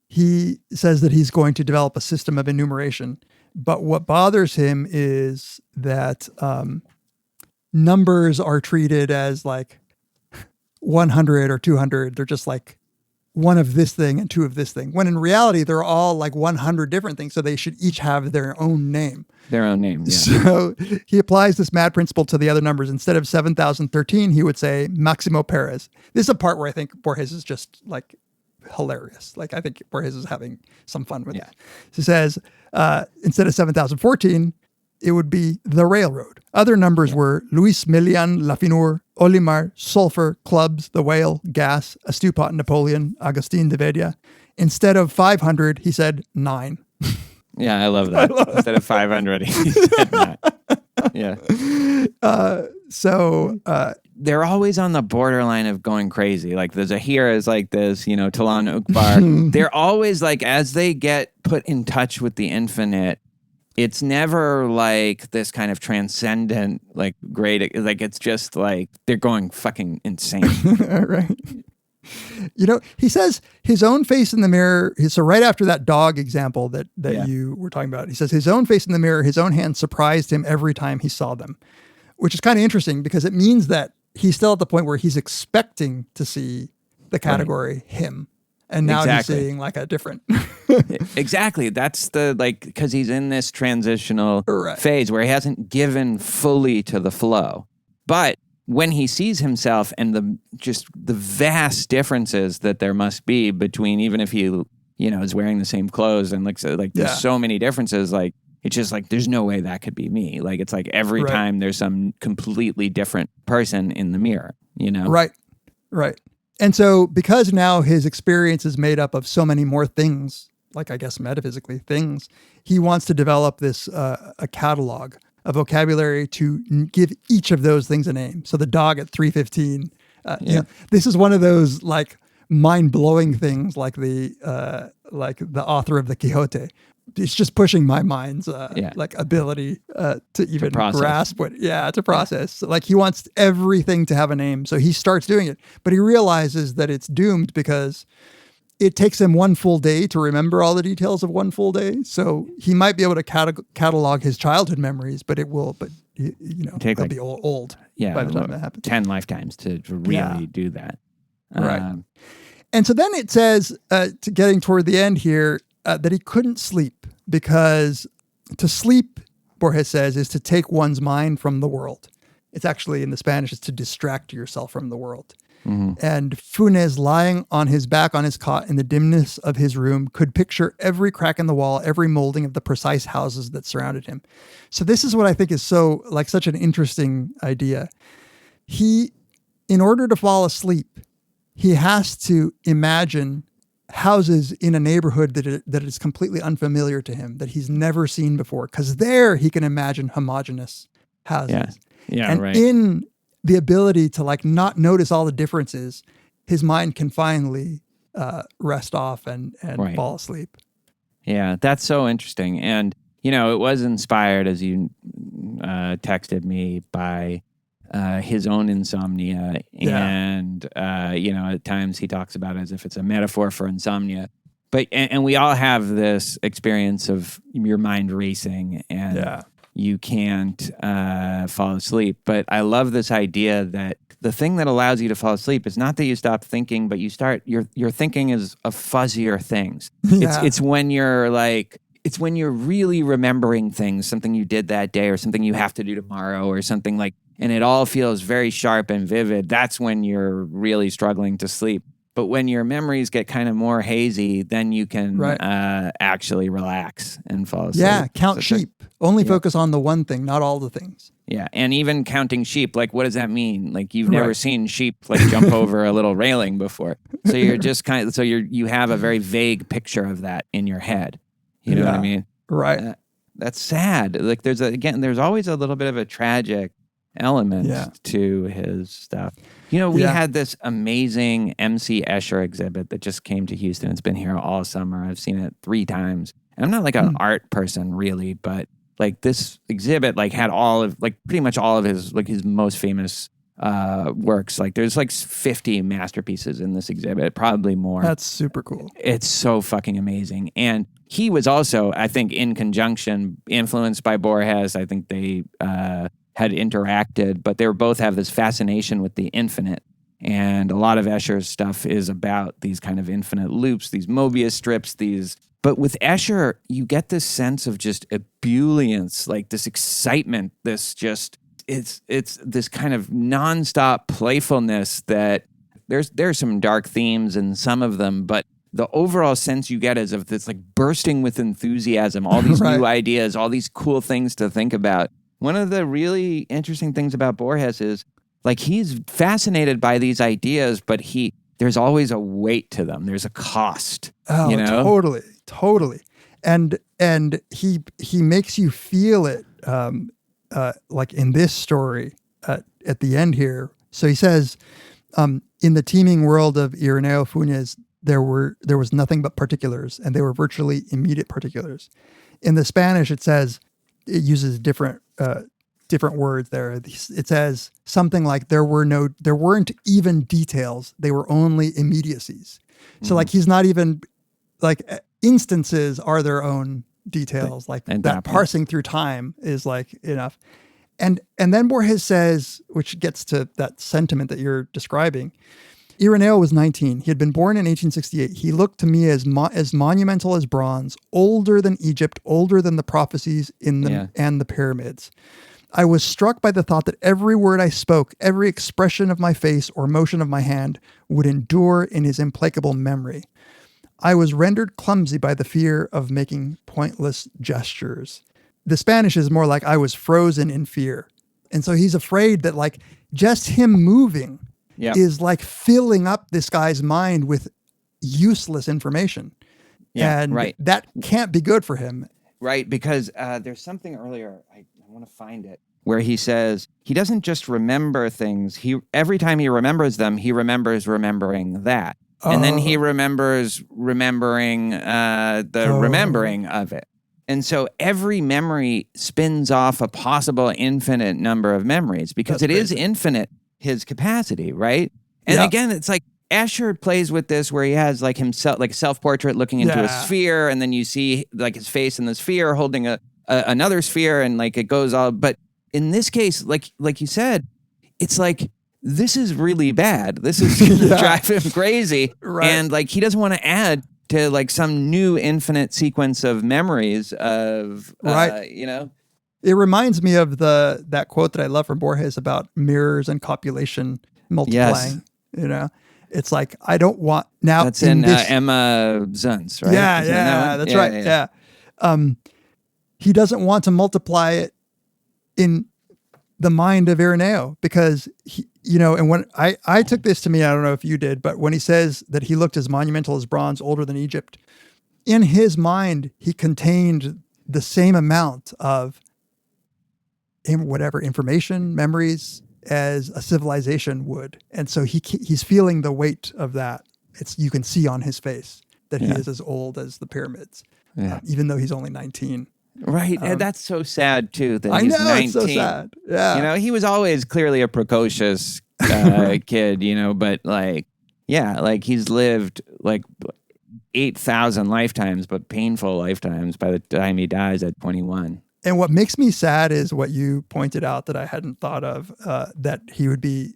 he says that he's going to develop a system of enumeration. But what bothers him is that numbers are treated as like 100 or 200. They're just like one of this thing and two of this thing, when in reality, they're all like 100 different things. So they should each have their own name. Their own name, yeah. So he applies this mad principle to the other numbers. Instead of 7,013, he would say Maximo Perez. This is a part where I think Borges is just like hilarious. Like I think Borges is having some fun with it. He says, instead of 7,014, it would be the railroad. Other numbers were Luis Milian, Lafinur, Olimar, Sulfur, Clubs, The Whale, Gas, A Stewpot, Napoleon, Agustin de Vedia. Instead of 500, he said 9. Yeah, I love that. Instead of 500, he said 9. Yeah. They're always on the borderline of going crazy. Like the Zahira is like this, Talan Ukbar. They're always like, as they get put in touch with the infinite, it's never like this kind of transcendent, like great, like it's just like they're going fucking insane. Right. He says his own face in the mirror. So right after that dog example that you were talking about, he says his own face in the mirror, his own hands surprised him every time he saw them, which is kind of interesting because it means that he's still at the point where he's expecting to see the category him. And now he's seeing like a different. Exactly. That's because he's in this transitional phase where he hasn't given fully to the flow. But when he sees himself and the vast differences that there must be between, even if he is wearing the same clothes and looks like there's so many differences. Like, it's just like, there's no way that could be me. Like, it's like every time there's some completely different person in the mirror, Right. And so because now his experience is made up of so many more things, like I guess metaphysically things, he wants to develop this, a catalog, a vocabulary to give each of those things a name. So the dog at 3:15, this is one of those like mind-blowing things, like the author of the Quixote. It's just pushing my mind's like ability to even grasp what, to process. Like he wants everything to have a name. So he starts doing it, but he realizes that it's doomed because it takes him one full day to remember all the details of one full day. So he might be able to catalog his childhood memories, but he'll be old by the time that happens. 10 lifetimes to really do that. Right. And so then it says, getting toward the end here, that he couldn't sleep because to sleep, Borges says, is to take one's mind from the world. It's actually, in the Spanish, it's to distract yourself from the world. Mm-hmm. And Funes, lying on his back on his cot in the dimness of his room, could picture every crack in the wall, every molding of the precise houses that surrounded him. So this is what I think is such an interesting idea. In order to fall asleep, he has to imagine houses in a neighborhood that is completely unfamiliar to him, that he's never seen before, because there he can imagine homogeneous houses. In the ability to like not notice all the differences, his mind can finally rest off and fall asleep. Yeah, that's so interesting. And, it was inspired, as you texted me, by his own insomnia. And, at times he talks about it as if it's a metaphor for insomnia. But, and we all have this experience of your mind racing and you can't fall asleep. But I love this idea that the thing that allows you to fall asleep is not that you stop thinking, but you start, your thinking is of fuzzier things. It's when you're like, it's when you're really remembering things, something you did that day or something you have to do tomorrow or something like, and it all feels very sharp and vivid. That's when you're really struggling to sleep. But when your memories get kind of more hazy, then you can actually relax and fall asleep. Yeah, count sheep. Only focus on the one thing, not all the things. Yeah, and even counting sheep, like what does that mean? Like you've never seen sheep like jump over a little railing before. So you're just you have a very vague picture of that in your head. You know what I mean? Right. That's sad. Like there's always a little bit of a tragic element to his stuff. We had this amazing MC Escher exhibit that just came to Houston. It's been here all summer. I've seen it 3 times. And I'm not like an art person really, but like this exhibit like had pretty much all of his most famous works. Like there's like 50 masterpieces in this exhibit, probably more. That's super cool. It's so fucking amazing. And he was also, I think, in conjunction, influenced by Borges. I think they had interacted, but they both have this fascination with the infinite. And a lot of Escher's stuff is about these kind of infinite loops, these Mobius strips, But with Escher, you get this sense of just ebullience, like this excitement, it's this kind of nonstop playfulness that there's some dark themes in some of them, but the overall sense you get is of this like bursting with enthusiasm, all these new ideas, all these cool things to think about. One of the really interesting things about Borges is like he's fascinated by these ideas, but there's always a weight to them. There's a cost. Oh, totally. And he makes you feel it like in this story at the end here. So he says, in the teeming world of Ireneo Funes, there was nothing but particulars, and they were virtually immediate particulars. In the Spanish, it uses different words there. It says something like there weren't even details; they were only immediacies. So like he's not even like instances are their own details. Like that parsing through time is like enough. And then Borges says, which gets to that sentiment that you're describing. Ireneo was 19. He had been born in 1868. He looked to me as monumental as bronze, older than Egypt, older than the prophecies and the pyramids. I was struck by the thought that every word I spoke, every expression of my face or motion of my hand would endure in his implacable memory. I was rendered clumsy by the fear of making pointless gestures. The Spanish is more like I was frozen in fear. And so he's afraid that like just him moving is like filling up this guy's mind with useless information. Yeah, and right. that can't be good for him. Right, because there's something earlier, I want to find it, where he says he doesn't just remember things. Every time he remembers them, he remembers remembering that. And then he remembers remembering the remembering of it. And so every memory spins off a possible infinite number of memories because it is infinite, his capacity, right? And again, it's like Escher plays with this where he has like himself, like a self-portrait looking into a sphere, and then you see like his face in the sphere holding another sphere, and like it goes all. But in this case, like you said, it's like this is really bad. This is going to drive him crazy, and like he doesn't want to add to like some new infinite sequence of memories of you know. It reminds me of that quote that I love from Borges about mirrors and copulation multiplying. You know, it's like I don't want now. That's in Emma Zunz, right? Yeah, that's right. Yeah. He doesn't want to multiply it in the mind of Ireneo because he, you know, and when I took this to mean, I don't know if you did, but when he says that he looked as monumental as bronze, older than Egypt, in his mind, he contained the same amount of whatever information, memories as a civilization would. And so he's feeling the weight of that. You can see on his face that he is as old as the pyramids, even though he's only 19. Right. And that's so sad too that I he's know, 19. it's so sad. Yeah. You know, he was always clearly a precocious kid, you know, but like, like he's lived like 8,000 lifetimes, but painful lifetimes by the time he dies at 21. And what makes me sad is what you pointed out that I hadn't thought of, that he would be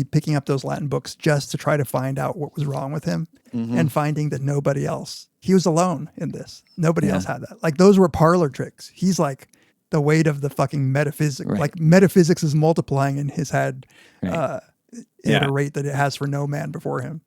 picking up those Latin books just to try to find out what was wrong with him, and finding that nobody else, he was alone in this. Nobody else had that. Like those were parlor tricks. He's like the weight of the fucking metaphysics. Right. Like metaphysics is multiplying in his head at Yeah. a rate that it has for no man before him.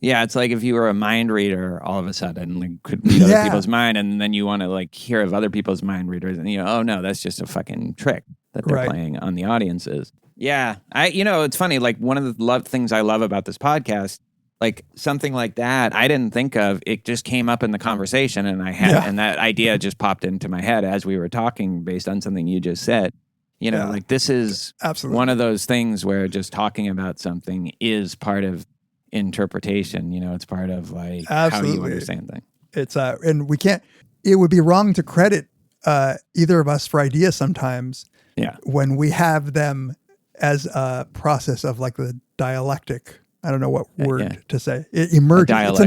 Yeah, it's like if you were a mind reader all of a sudden, like could read other people's mind, and then you want to like hear of other people's mind readers, and you know, oh no, that's just a fucking trick that they're playing on the audiences. Yeah, it's funny. Like one of the things I love about this podcast, like something like that, I didn't think of. It just came up in the conversation, and and that idea just popped into my head as we were talking, based on something you just said. You know, like this is one of those things where just talking about something is part of interpretation. You know, it's part of like how you understand things. It's and we can't. It would be wrong to credit either of us for ideas sometimes. Yeah, when we have them as a process of like the dialectic. I don't know what word to say. It emergent. It's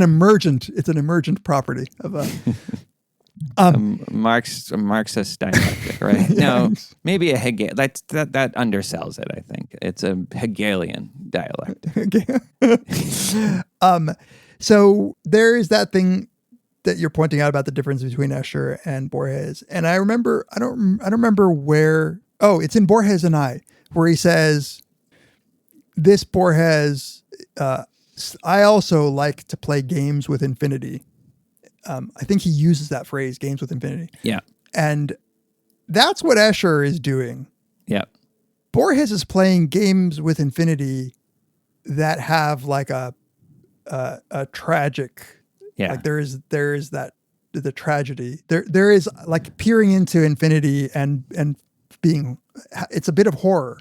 an emergent property of a Marxist dialectic, right? No, maybe a Hegel. That undersells it. I think it's a Hegelian dialect. So there is that thing that you're pointing out about the difference between Escher and Borges, and I remember. I don't remember where. Oh, it's in Borges and I, where he says, "This Borges, I also like to play games with infinity." I think he uses that phrase, games with infinity. Yeah. And that's what Escher is doing. Yeah. Borges is playing games with infinity that have like a tragic, like there is that, the tragedy. There is like peering into infinity and being, it's a bit of horror.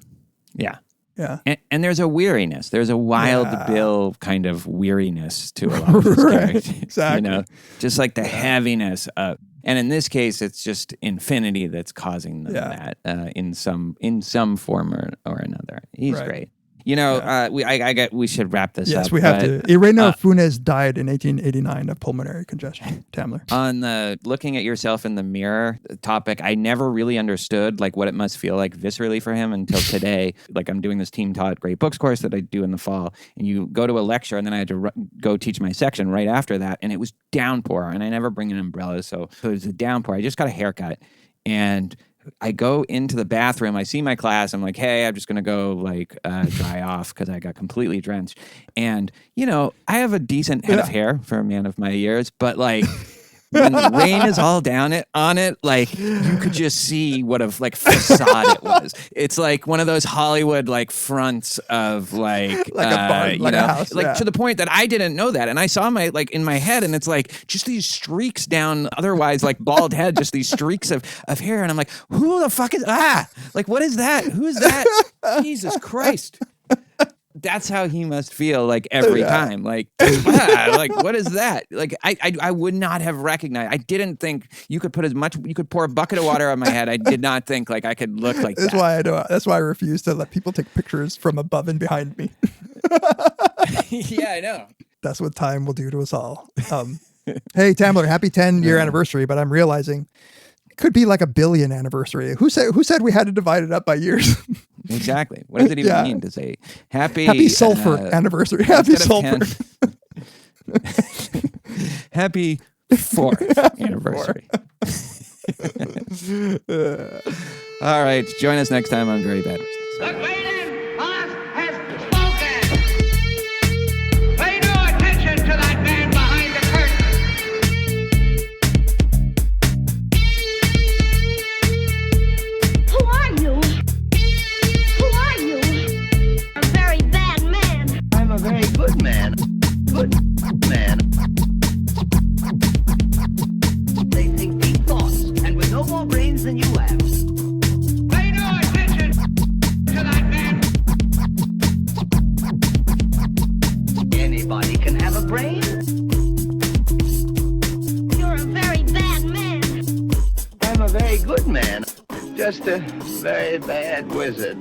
Yeah. Yeah. And there's a weariness. There's a Wild Bill kind of weariness to a lot of his characters. Exactly. You know, just like the heaviness of, and in this case, it's just infinity that's causing them that in some form or another. He's great. You know, we should wrap this up. Yes, we have to. Ireneo Funes died in 1889 of pulmonary congestion. Tamler. On the looking at yourself in the mirror topic, I never really understood like what it must feel like viscerally for him until today. Like I'm doing this team taught great books course that I do in the fall, and you go to a lecture, and then I had to go teach my section right after that, and it was downpour, and I never bring an umbrella, so it was a downpour. I just got a haircut, and I go into the bathroom. I see my class. I'm like, hey, I'm just going to go like dry off because I got completely drenched. And, you know, I have a decent head of hair for a man of my years, but like when the rain is all down on it, like you could just see what a like facade it was. It's like one of those Hollywood like fronts of like a barn, like a house, like to the point that I didn't know that, and I saw my like in my head, and it's like just these streaks down, otherwise like bald head, just these streaks of hair, and I'm like, who the fuck is like what is that? Who is that? Jesus Christ. That's how he must feel like every time. Like, like what is that? Like, I would not have recognized. I didn't think you could pour a bucket of water on my head. I did not think like I could look like that. That's why I refuse to let people take pictures from above and behind me. Yeah, I know. That's what time will do to us all. Hey, Tamler, happy 10-year anniversary, but I'm realizing it could be like a billion anniversary. Who said we had to divide it up by years? Exactly. What does it even mean to say happy sulfur anniversary? Happy sulfur. Happy 4th anniversary. All right. Join us next time on Very Bad Business. The great boss has spoken. Pay no attention to that man behind the curtain. Who are you? Who are you? A very bad man. I'm a very good man. Good man. They think deep thoughts, and with no more brains than you have. Pay no attention to that man. Anybody can have a brain. You're a very bad man. I'm a very good man. Just a very bad wizard.